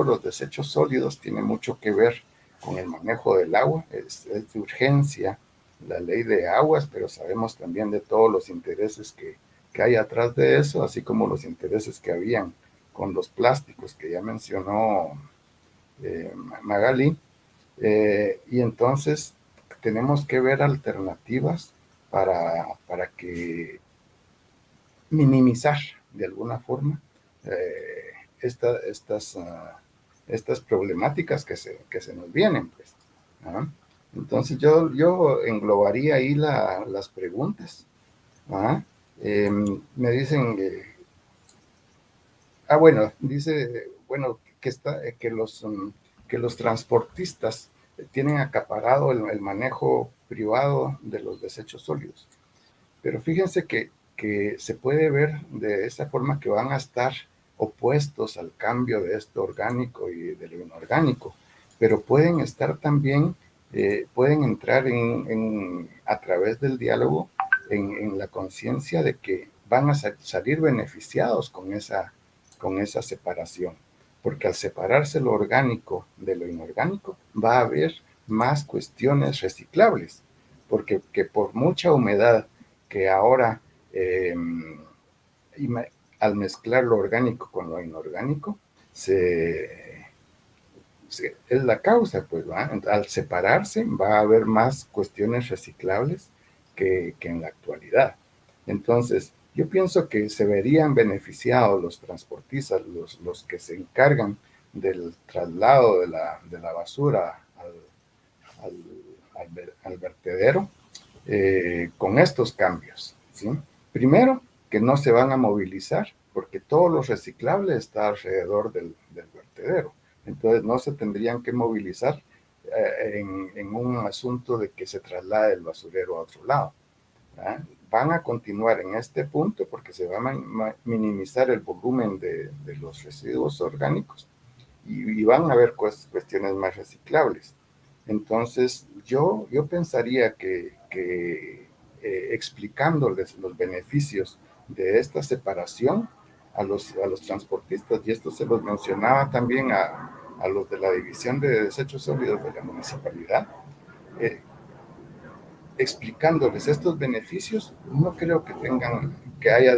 de los desechos sólidos tiene mucho que ver con el manejo del agua, es de urgencia la ley de aguas, pero sabemos también de todos los intereses que hay atrás de eso, así como los intereses que habían con los plásticos que ya mencionó Magali. Y entonces tenemos que ver alternativas para que minimizar de alguna forma estas problemáticas que se nos vienen, pues, ¿no? Entonces yo englobaría ahí las preguntas. Me dicen bueno, dice, bueno, que los transportistas tienen acaparado el manejo privado de los desechos sólidos. Pero fíjense que se puede ver de esa forma que van a estar opuestos al cambio de esto orgánico y de lo inorgánico, pero pueden estar también, pueden entrar a través del diálogo en la conciencia de que van a salir beneficiados con esa separación, porque al separarse lo orgánico de lo inorgánico va a haber más cuestiones reciclables, porque por mucha humedad que ahora al mezclar lo orgánico con lo inorgánico es la causa, pues, ¿va? Al separarse va a haber más cuestiones reciclables que en la actualidad. Entonces, yo pienso que se verían beneficiados los transportistas, los que se encargan del traslado de la basura al vertedero, con estos cambios, ¿sí? Primero, que no se van a movilizar, porque todo lo reciclable está alrededor del vertedero. Entonces, no se tendrían que movilizar en un asunto de que se traslade el basurero a otro lado. Van a continuar en este punto porque se va a minimizar el volumen de los residuos orgánicos y van a haber cuestiones más reciclables. Entonces, yo pensaría que explicándoles los beneficios de esta separación a los transportistas, y esto se los mencionaba también a los de la División de Desechos Sólidos de la municipalidad, explicándoles estos beneficios, no creo que haya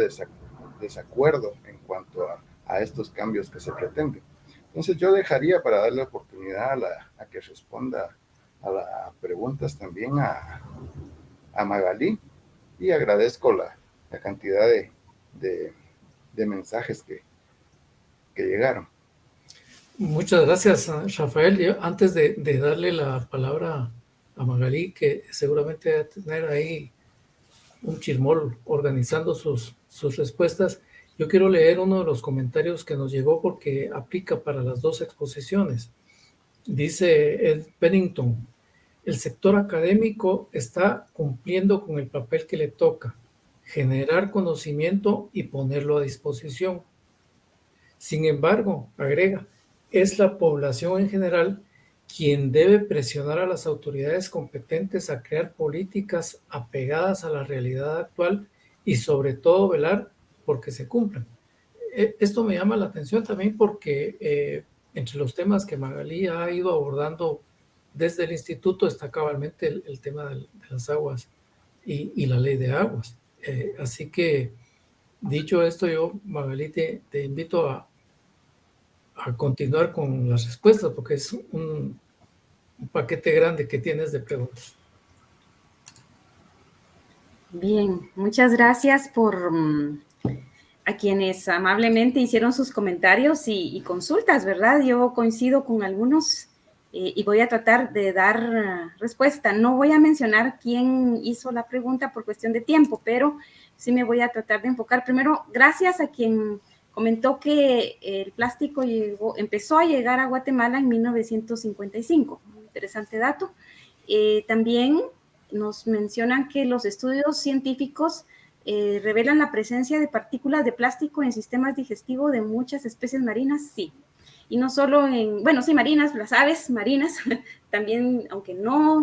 desacuerdo en cuanto a estos cambios que se pretenden. Entonces yo dejaría para darle oportunidad a que responda a las preguntas también a Magali, y agradezco la cantidad de mensajes que llegaron. Muchas gracias, Rafael. Yo, antes de darle la palabra a Magali, que seguramente va a tener ahí un chirmol organizando sus respuestas, Yo quiero leer uno de los comentarios que nos llegó porque aplica para las dos exposiciones. Dice Ed Pennington: el sector académico está cumpliendo con el papel que le toca, generar conocimiento y ponerlo a disposición. Sin embargo, agrega, es la población en general quien debe presionar a las autoridades competentes a crear políticas apegadas a la realidad actual y sobre todo velar porque se cumplan. Esto me llama la atención también porque entre los temas que Magalí ha ido abordando desde el instituto está cabalmente el tema de las aguas y la ley de aguas. Así que, dicho esto, yo, Magalí, te invito a continuar con las respuestas porque es un paquete grande que tienes de preguntas. Bien, muchas gracias por a quienes amablemente hicieron sus comentarios y consultas, ¿verdad? Yo coincido con algunos y voy a tratar de dar respuesta. No voy a mencionar quién hizo la pregunta por cuestión de tiempo, pero sí me voy a tratar de enfocar. Primero, gracias a quien comentó que el plástico empezó a llegar a Guatemala en 1955. Interesante dato. También nos mencionan que los estudios científicos revelan la presencia de partículas de plástico en sistemas digestivos de muchas especies marinas, sí. Y no solo en, bueno, sí, marinas, las aves marinas, también, aunque no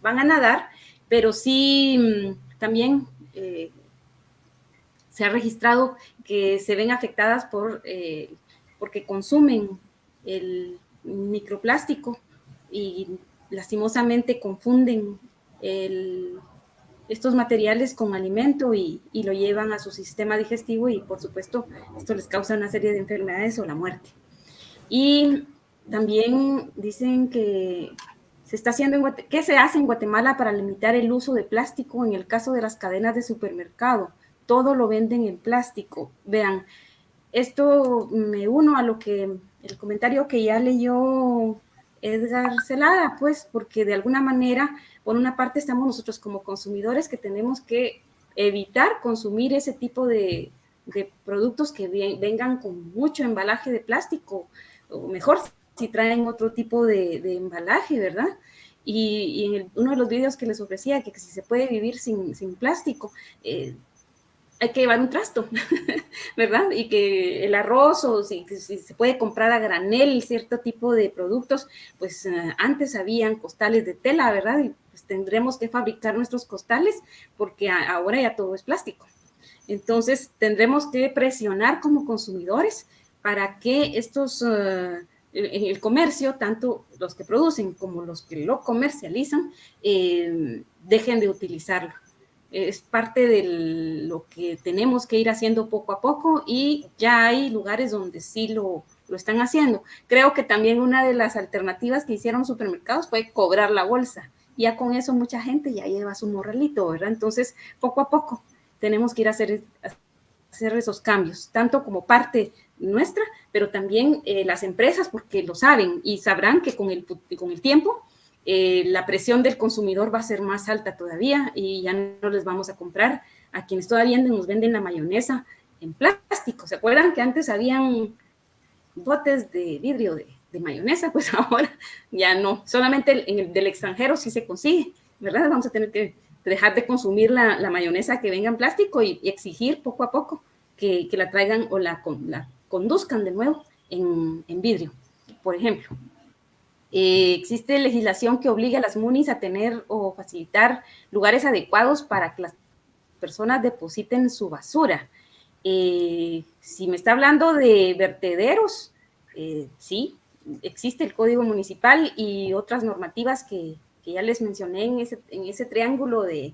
van a nadar, pero sí también se ha registrado que se ven afectadas porque consumen el microplástico y lastimosamente confunden estos materiales con alimento y lo llevan a su sistema digestivo y por supuesto esto les causa una serie de enfermedades o la muerte. Y también dicen que se está haciendo ¿qué se hace en Guatemala para limitar el uso de plástico en el caso de las cadenas de supermercado? Todo lo venden en plástico. Vean, esto me uno a lo que el comentario que ya leyó Edgar Celada, pues, porque de alguna manera, por una parte, estamos nosotros como consumidores que tenemos que evitar consumir ese tipo de productos que vengan con mucho embalaje de plástico, o mejor si traen otro tipo de embalaje, ¿verdad? Y en uno de los videos que les ofrecía, que si se puede vivir sin plástico, hay que llevar un trasto, ¿verdad? Y que el arroz o si se puede comprar a granel cierto tipo de productos, pues antes habían costales de tela, ¿verdad? Y pues tendremos que fabricar nuestros costales porque ahora ya todo es plástico. Entonces tendremos que presionar como consumidores para que estos, el comercio, tanto los que producen como los que lo comercializan, dejen de utilizarlo. Es parte de lo que tenemos que ir haciendo poco a poco y ya hay lugares donde sí lo están haciendo. Creo que también una de las alternativas que hicieron supermercados fue cobrar la bolsa. Ya con eso mucha gente ya lleva su morralito, ¿verdad? Entonces, poco a poco tenemos que ir a hacer esos cambios, tanto como parte nuestra, pero también las empresas, porque lo saben y sabrán que con el tiempo la presión del consumidor va a ser más alta todavía y ya no les vamos a comprar a quienes todavía nos venden la mayonesa en plástico. ¿Se acuerdan que antes habían botes de vidrio de mayonesa? Pues ahora ya no, solamente en el del extranjero sí se consigue, ¿verdad? Vamos a tener que dejar de consumir la mayonesa que venga en plástico y exigir poco a poco que la traigan o la conduzcan de nuevo en vidrio, por ejemplo. Existe legislación que obliga a las MUNIs a tener o facilitar lugares adecuados para que las personas depositen su basura. Si me está hablando de vertederos, sí, existe el Código Municipal y otras normativas que ya les mencioné en ese triángulo de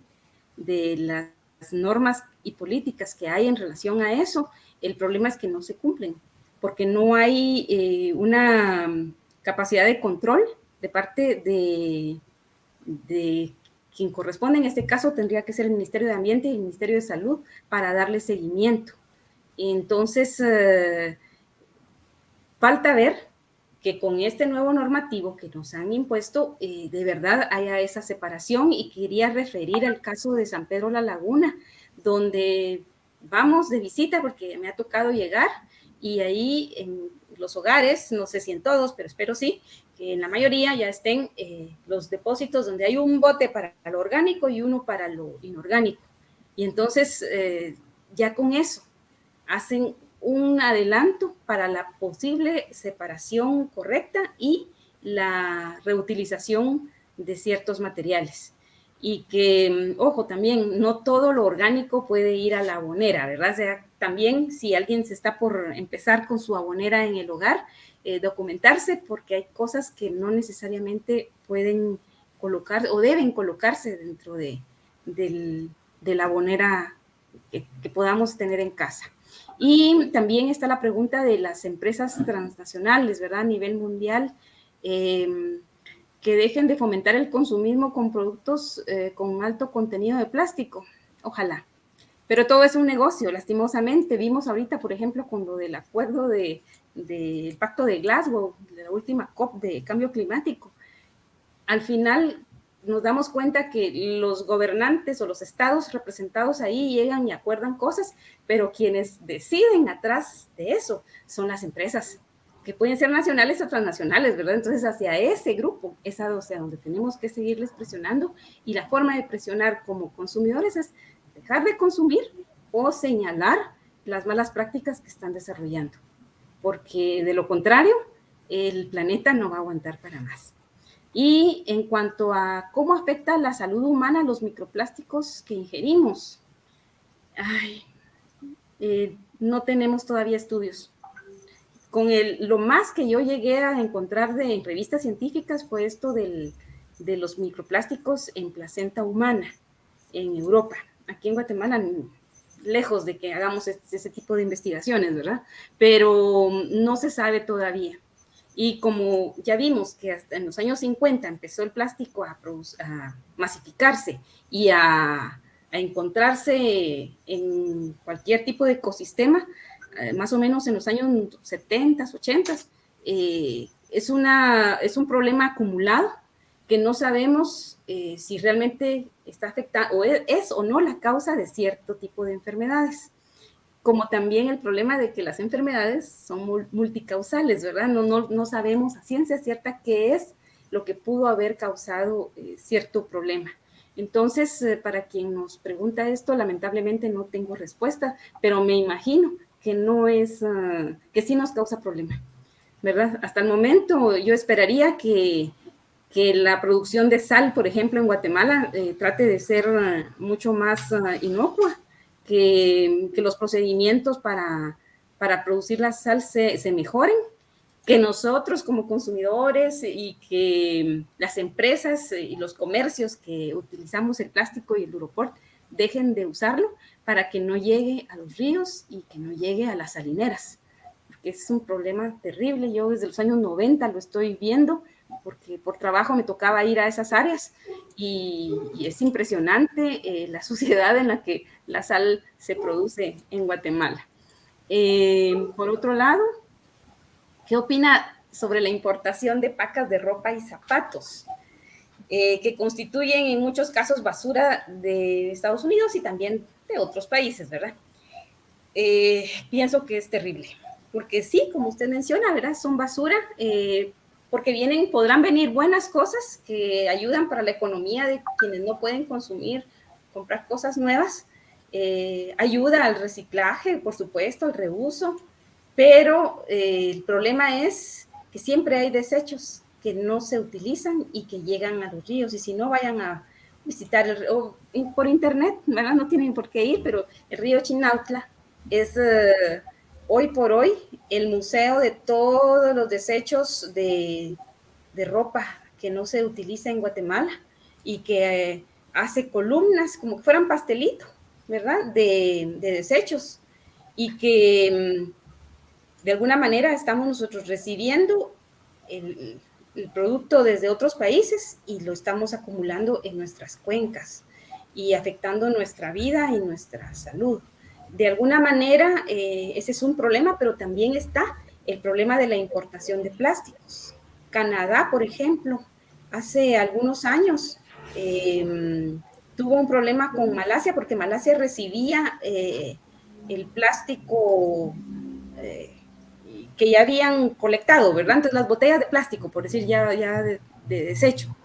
las normas y políticas que hay en relación a eso. El problema es que no se cumplen, porque no hay una capacidad de control de parte de quien corresponde. En este caso tendría que ser el Ministerio de Ambiente y el Ministerio de Salud para darle seguimiento. Entonces, falta ver que con este nuevo normativo que nos han impuesto, de verdad haya esa separación, y quería referir al caso de San Pedro La Laguna, donde vamos de visita porque me ha tocado llegar y ahí en los hogares, no sé si en todos, pero espero sí, que en la mayoría ya estén los depósitos donde hay un bote para lo orgánico y uno para lo inorgánico. Y entonces ya con eso hacen un adelanto para la posible separación correcta y la reutilización de ciertos materiales. Y que, ojo, también no todo lo orgánico puede ir a la abonera, ¿verdad? O sea, también si alguien se está por empezar con su abonera en el hogar, documentarse, porque hay cosas que no necesariamente pueden colocar o deben colocarse dentro de la abonera que podamos tener en casa. Y también está la pregunta de las empresas transnacionales, ¿verdad? A nivel mundial, que dejen de fomentar el consumismo con productos con alto contenido de plástico. Ojalá. Pero todo es un negocio, lastimosamente. Vimos ahorita, por ejemplo, con lo del acuerdo del Pacto de Glasgow, de la última COP de cambio climático. Al final nos damos cuenta que los gobernantes o los estados representados ahí llegan y acuerdan cosas, pero quienes deciden atrás de eso son las empresas, que pueden ser nacionales o transnacionales, ¿verdad? Entonces, hacia ese grupo es hacia donde tenemos que seguirles presionando, y la forma de presionar como consumidores es dejar de consumir o señalar las malas prácticas que están desarrollando, porque de lo contrario, el planeta no va a aguantar para más. Y en cuanto a cómo afecta la salud humana los microplásticos que ingerimos, no tenemos todavía estudios. Lo más que yo llegué a encontrar en revistas científicas fue esto de los microplásticos en placenta humana en Europa. Aquí en Guatemala, lejos de que hagamos ese tipo de investigaciones, ¿verdad? Pero no se sabe todavía. Y como ya vimos que hasta en los años 50 empezó el plástico a masificarse y a encontrarse en cualquier tipo de ecosistema, más o menos en los años 70, 80, es un problema acumulado que no sabemos si realmente está afectando o es o no la causa de cierto tipo de enfermedades. Como también el problema de que las enfermedades son multicausales, ¿verdad? No sabemos a ciencia cierta qué es lo que pudo haber causado cierto problema. Entonces, para quien nos pregunta esto, lamentablemente no tengo respuesta, pero me imagino que no es, que sí nos causa problema, ¿verdad? Hasta el momento yo esperaría que la producción de sal, por ejemplo, en Guatemala, trate de ser mucho más inocua, que los procedimientos para producir la sal se mejoren, que nosotros como consumidores y que las empresas y los comercios que utilizamos el plástico y el Duroport dejen de usarlo para que no llegue a los ríos y que no llegue a las salineras, porque es un problema terrible. Yo desde los años 90 lo estoy viendo, porque por trabajo me tocaba ir a esas áreas y es impresionante la suciedad en la que la sal se produce en Guatemala. Por otro lado, ¿qué opina sobre la importación de pacas de ropa y zapatos, que constituyen en muchos casos basura de Estados Unidos y también de otros países, ¿verdad? Pienso que es terrible, porque sí, como usted menciona, ¿verdad? Son basura, porque podrán venir buenas cosas que ayudan para la economía de quienes no pueden comprar cosas nuevas, ayuda al reciclaje, por supuesto, al reuso, pero el problema es que siempre hay desechos que no se utilizan y que llegan a los ríos, y si no, vayan a visitar por internet, ¿verdad? No tienen por qué ir, pero el río Chinautla es hoy por hoy el museo de todos los desechos de ropa que no se utiliza en Guatemala y que hace columnas como que fueran pastelitos, ¿verdad? De desechos, y que de alguna manera estamos nosotros recibiendo el producto desde otros países y lo estamos acumulando en nuestras cuencas y afectando nuestra vida y nuestra salud. De alguna manera, ese es un problema, pero también está el problema de la importación de plásticos. Canadá, por ejemplo, hace algunos años tuvo un problema con Malasia, porque Malasia recibía el plástico que ya habían colectado, ¿verdad? Entonces las botellas de plástico, por decir ya de desecho.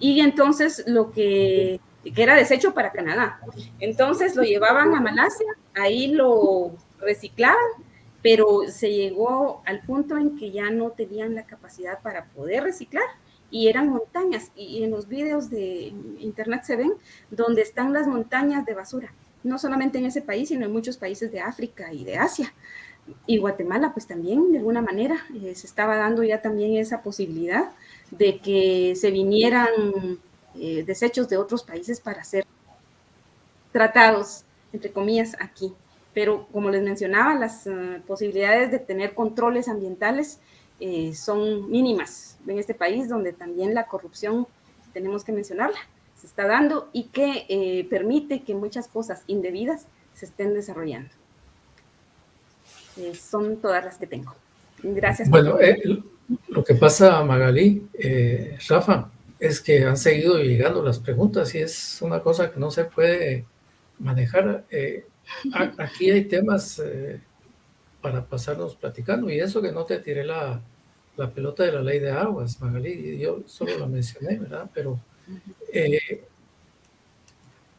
Y entonces lo que era desecho para Canadá. Entonces lo llevaban a Malasia, ahí lo reciclaban, pero se llegó al punto en que ya no tenían la capacidad para poder reciclar y eran montañas. Y en los videos de internet se ven donde están las montañas de basura, no solamente en ese país, sino en muchos países de África y de Asia. Y Guatemala, pues también, de alguna manera, se estaba dando ya también esa posibilidad de que se vinieran desechos de otros países para ser tratados, entre comillas, aquí. Pero como les mencionaba, las posibilidades de tener controles ambientales son mínimas en este país, donde también la corrupción, tenemos que mencionarla, se está dando y que permite que muchas cosas indebidas se estén desarrollando. Son todas las que tengo. Gracias. Bueno, lo que pasa, Magalí, Rafa, es que han seguido llegando las preguntas y es una cosa que no se puede manejar. Aquí hay temas para pasarnos platicando, y eso que no te tiré la pelota de la ley de aguas, Magalí, yo solo la mencioné, ¿verdad? Pero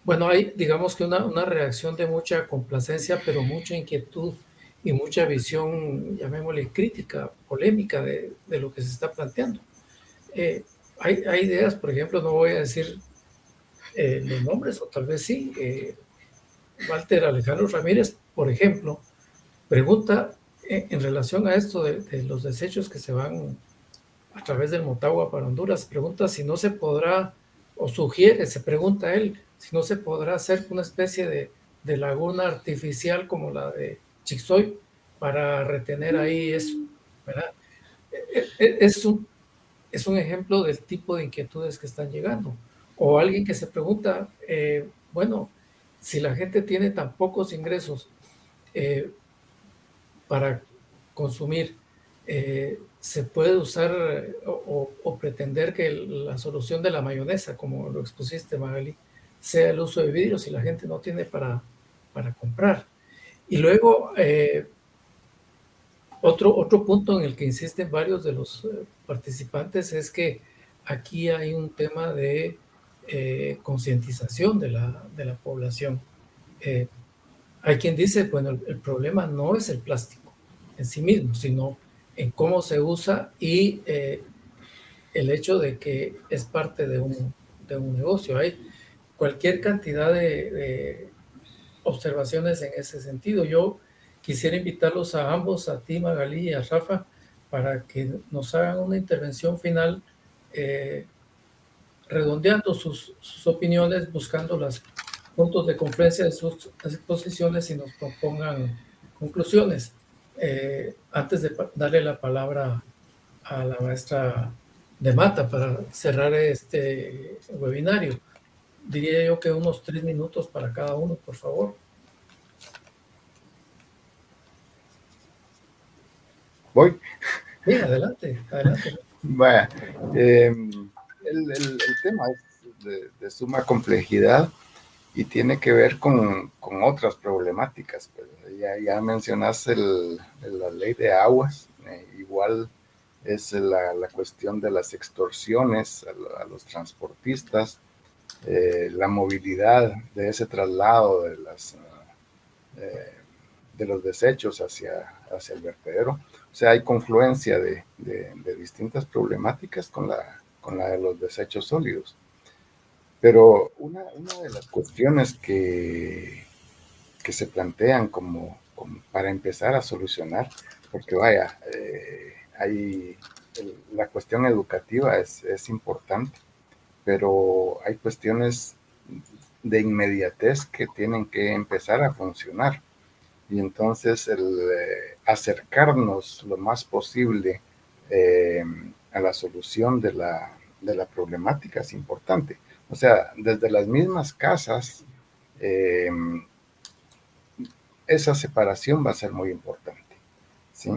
bueno, hay, digamos que una reacción de mucha complacencia, pero mucha inquietud y mucha visión, llamémosle crítica, polémica de lo que se está planteando. Hay ideas, por ejemplo, no voy a decir los nombres, o tal vez sí. Walter Alejandro Ramírez, por ejemplo, pregunta en relación a esto de los desechos que se van a través del Motagua para Honduras, pregunta si no se podrá, o sugiere, se pregunta él, si no se podrá hacer una especie de laguna artificial como la de Chixoy para retener ahí eso, ¿verdad? Es un ejemplo del tipo de inquietudes que están llegando. O alguien que se pregunta, bueno, si la gente tiene tan pocos ingresos para consumir, se puede usar o pretender que la solución de la mayonesa, como lo expusiste, Magali, sea el uso de vidrio si la gente no tiene para comprar. Y luego, otro punto en el que insisten varios de los participantes es que aquí hay un tema de concientización de la población. Hay quien dice, bueno, el problema no es el plástico en sí mismo, sino en cómo se usa y el hecho de que es parte de un negocio. Hay cualquier cantidad de observaciones en ese sentido. Yo quisiera invitarlos a ambos, a ti, Magalí, y a Rafa, para que nos hagan una intervención final redondeando sus opiniones, buscando los puntos de confluencia de sus exposiciones y nos propongan conclusiones. Antes de darle la palabra a la maestra de Mata para cerrar este webinario, diría yo que unos 3 minutos para cada uno, por favor. ¿Voy? Sí, adelante. Vaya, el tema es de suma complejidad y tiene que ver con otras problemáticas. Pues ya mencionaste la ley de aguas, igual es la cuestión de las extorsiones a los transportistas, la movilidad de ese traslado de los desechos hacia el vertedero. O sea, hay confluencia de distintas problemáticas con la de los desechos sólidos. Pero una de las cuestiones que se plantean como para empezar a solucionar, porque vaya, la cuestión educativa es importante, pero hay cuestiones de inmediatez que tienen que empezar a funcionar. Y entonces el acercarnos lo más posible a la solución de la problemática es importante. O sea, desde las mismas casas, esa separación va a ser muy importante, ¿sí?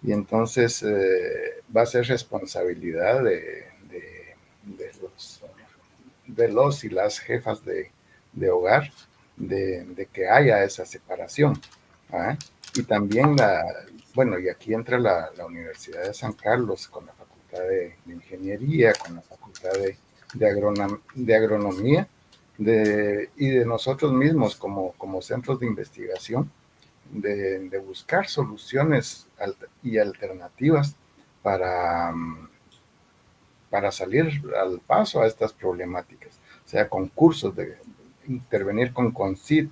Y entonces va a ser responsabilidad de los y las jefas de hogar de que haya esa separación. ¿ah? Y también y aquí entra la Universidad de San Carlos con la Facultad de Ingeniería, con la Facultad de Agronomía, y de nosotros mismos como centros de investigación, de buscar soluciones y alternativas para salir al paso a estas problemáticas, o sea, concursos intervenir con CONCYT,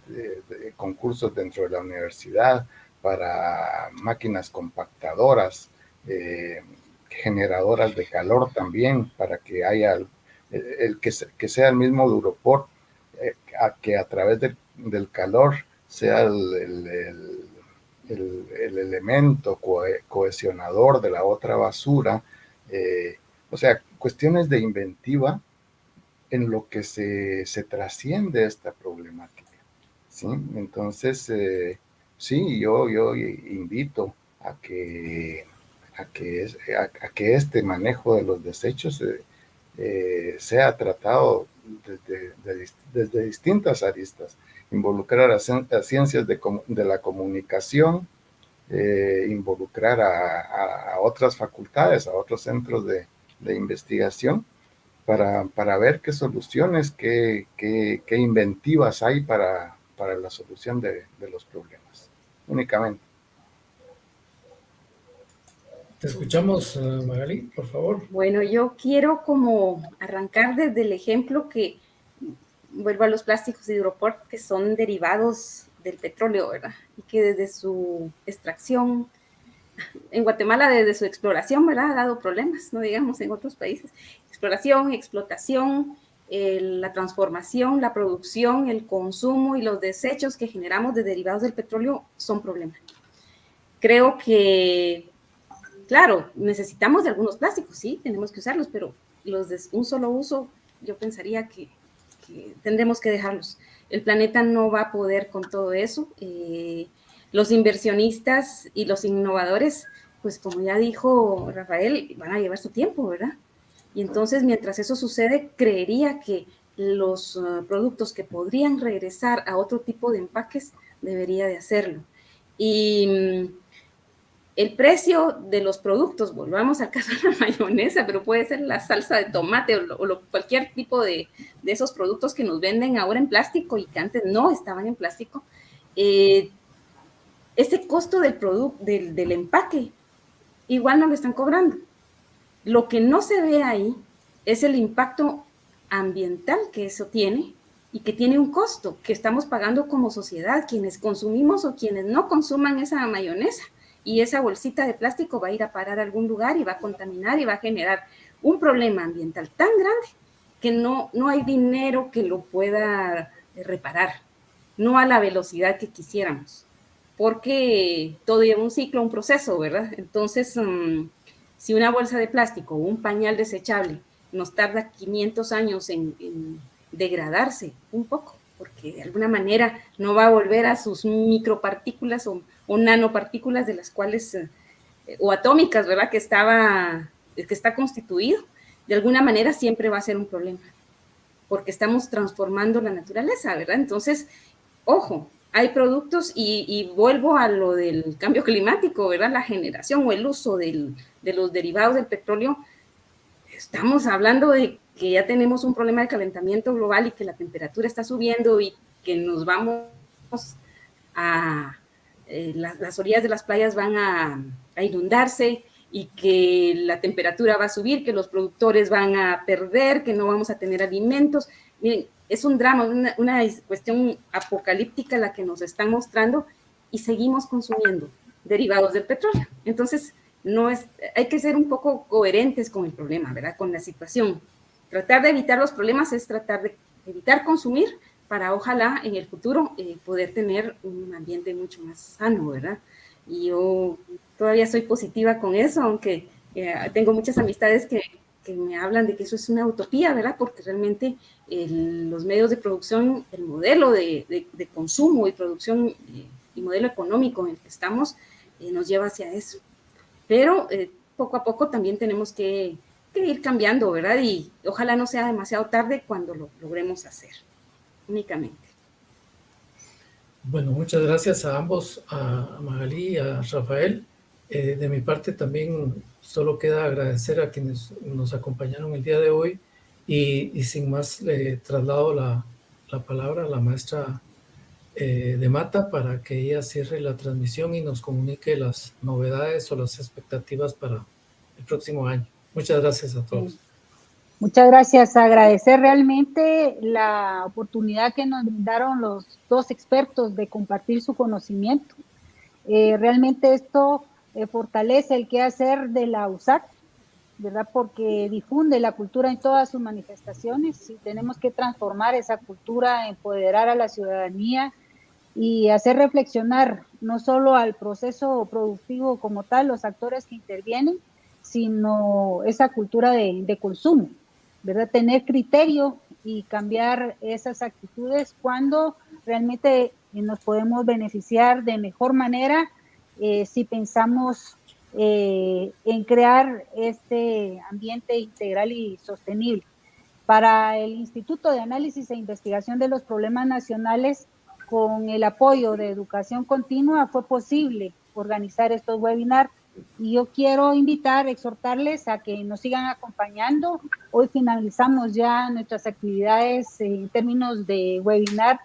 concursos dentro de la universidad para máquinas compactadoras, generadoras de calor también, para que haya que sea el mismo Duroport, que a través del calor sea el elemento cohesionador de la otra basura, o sea, cuestiones de inventiva en lo que se trasciende esta problemática, ¿sí? Entonces, sí, yo invito a que este manejo de los desechos sea tratado desde distintas aristas, involucrar a ciencias de la comunicación, involucrar a otras facultades, a otros centros de investigación, para ver qué soluciones, qué inventivas hay para la solución de los problemas, únicamente. Te escuchamos, Magali, por favor. Bueno, yo quiero como arrancar desde el ejemplo que vuelvo a los plásticos de Duroport, que son derivados del petróleo, ¿verdad? Y que desde su extracción, en Guatemala desde su exploración, ¿verdad? Ha dado problemas, no digamos en otros países. Exploración, explotación, la transformación, la producción, el consumo y los desechos que generamos de derivados del petróleo son problemas. Creo que, claro, necesitamos de algunos plásticos, sí, tenemos que usarlos, pero los de un solo uso, yo pensaría que tendremos que dejarlos. El planeta no va a poder con todo eso. Los inversionistas y los innovadores, pues como ya dijo Rafael, van a llevar su tiempo, ¿verdad? Y entonces, mientras eso sucede, creería que los productos que podrían regresar a otro tipo de empaques debería de hacerlo. Y el precio de los productos, volvamos al caso de la mayonesa, pero puede ser la salsa de tomate o cualquier tipo de esos productos que nos venden ahora en plástico y que antes no estaban en plástico, ese costo del empaque igual no lo están cobrando. Lo que no se ve ahí es el impacto ambiental que eso tiene y que tiene un costo que estamos pagando como sociedad, quienes consumimos o quienes no consuman esa mayonesa. Y esa bolsita de plástico va a ir a parar a algún lugar y va a contaminar y va a generar un problema ambiental tan grande que no hay dinero que lo pueda reparar, no a la velocidad que quisiéramos, porque todo lleva un ciclo, un proceso, ¿verdad? Entonces, si una bolsa de plástico o un pañal desechable nos tarda 500 años en degradarse un poco, porque de alguna manera no va a volver a sus micropartículas o nanopartículas de las cuales, o atómicas, ¿verdad? Que está constituido, de alguna manera siempre va a ser un problema, porque estamos transformando la naturaleza, ¿verdad? Entonces, ojo, hay productos y vuelvo a lo del cambio climático, ¿verdad? La generación o el uso de los derivados del petróleo. Estamos hablando de que ya tenemos un problema de calentamiento global y que la temperatura está subiendo y que nos vamos a... las orillas de las playas van a inundarse y que la temperatura va a subir, que los productores van a perder, que no vamos a tener alimentos. Miren, es un drama, una cuestión apocalíptica la que nos están mostrando y seguimos consumiendo derivados del petróleo. Entonces, hay que ser un poco coherentes con el problema, ¿verdad? Con la situación. Tratar de evitar los problemas es tratar de evitar consumir para ojalá en el futuro poder tener un ambiente mucho más sano, ¿verdad? Y yo todavía soy positiva con eso, aunque tengo muchas amistades que me hablan de que eso es una utopía, ¿verdad? Porque realmente los medios de producción, el modelo de consumo y producción y modelo económico en el que estamos nos lleva hacia eso. Pero poco a poco también tenemos que ir cambiando, ¿verdad? Y ojalá no sea demasiado tarde cuando lo logremos hacer, únicamente. Bueno, muchas gracias a ambos, a Magalí y a Rafael. De mi parte también solo queda agradecer a quienes nos acompañaron el día de hoy y sin más le traslado la palabra a la maestra de Mata para que ella cierre la transmisión y nos comunique las novedades o las expectativas para el próximo año. Muchas gracias a todos. Muchas gracias. Agradecer realmente la oportunidad que nos brindaron los dos expertos de compartir su conocimiento. Realmente esto fortalece el quehacer de la USAC, ¿verdad? Porque difunde la cultura en todas sus manifestaciones y tenemos que transformar esa cultura, empoderar a la ciudadanía y hacer reflexionar no solo al proceso productivo como tal, los actores que intervienen, sino esa cultura de consumo, ¿verdad? Tener criterio y cambiar esas actitudes cuando realmente nos podemos beneficiar de mejor manera si pensamos en crear este ambiente integral y sostenible. Para el Instituto de Análisis e Investigación de los Problemas Nacionales, con el apoyo de Educación Continua, fue posible organizar estos webinars. Y yo quiero exhortarles a que nos sigan acompañando. Hoy finalizamos ya nuestras actividades en términos de webinar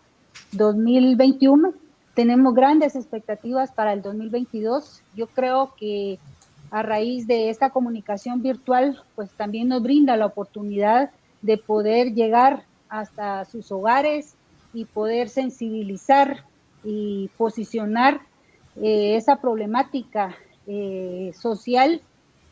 2021. Tenemos grandes expectativas para el 2022. Yo creo que a raíz de esta comunicación virtual, pues también nos brinda la oportunidad de poder llegar hasta sus hogares y poder sensibilizar y posicionar esa problemática social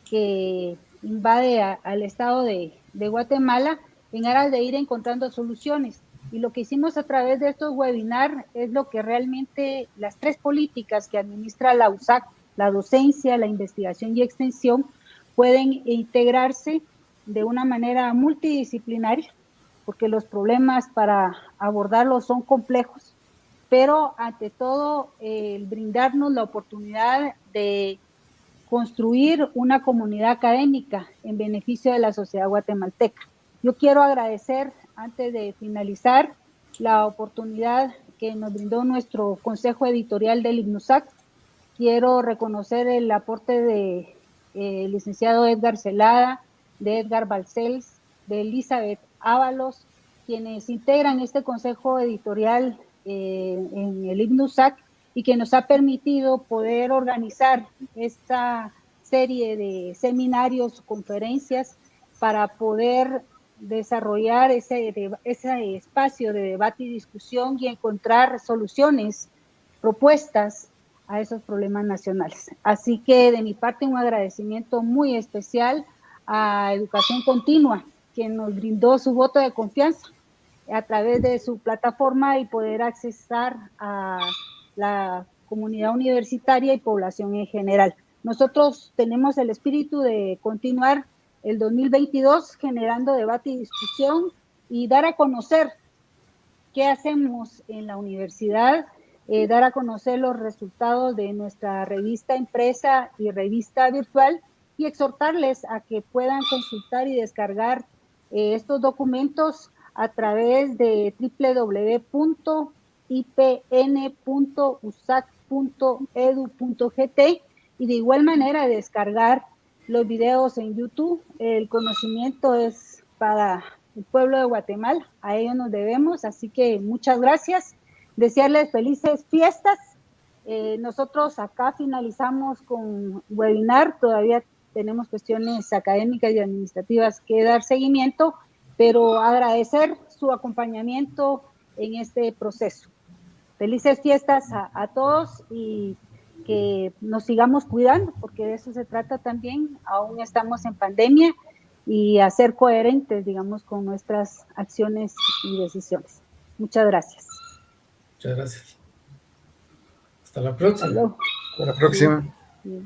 que invade al estado de Guatemala en aras de ir encontrando soluciones. Y lo que hicimos a través de estos webinars es lo que realmente las tres políticas que administra la USAC, la docencia, la investigación y extensión, pueden integrarse de una manera multidisciplinaria, porque los problemas para abordarlos son complejos, pero ante todo el brindarnos la oportunidad de construir una comunidad académica en beneficio de la sociedad guatemalteca. Yo quiero agradecer, antes de finalizar, la oportunidad que nos brindó nuestro consejo editorial del IGNUSAC. Quiero reconocer el aporte de licenciado Edgar Celada, de Edgar Balcells, de Elizabeth Ábalos, quienes integran este consejo editorial en el IGNUSAC y que nos ha permitido poder organizar esta serie de seminarios, conferencias, para poder desarrollar ese espacio de debate y discusión y encontrar soluciones, propuestas a esos problemas nacionales. Así que de mi parte un agradecimiento muy especial a Educación Continua, quien nos brindó su voto de confianza a través de su plataforma y poder accesar a la comunidad universitaria y población en general. Nosotros tenemos el espíritu de continuar el 2022 generando debate y discusión y dar a conocer qué hacemos en la universidad, dar a conocer los resultados de nuestra revista impresa y revista virtual y exhortarles a que puedan consultar y descargar estos documentos a través de www.ipn.usac.edu.gt y de igual manera descargar los videos en YouTube. El conocimiento es para el pueblo de Guatemala, a ellos nos debemos, así que muchas gracias, desearles felices fiestas. Nosotros acá finalizamos con webinar, todavía tenemos cuestiones académicas y administrativas que dar seguimiento, pero agradecer su acompañamiento en este proceso. Felices fiestas a todos y que nos sigamos cuidando, porque de eso se trata también, aún estamos en pandemia, y a ser coherentes, digamos, con nuestras acciones y decisiones. Muchas gracias. Muchas gracias. Hasta la próxima. Hasta la próxima. Sí.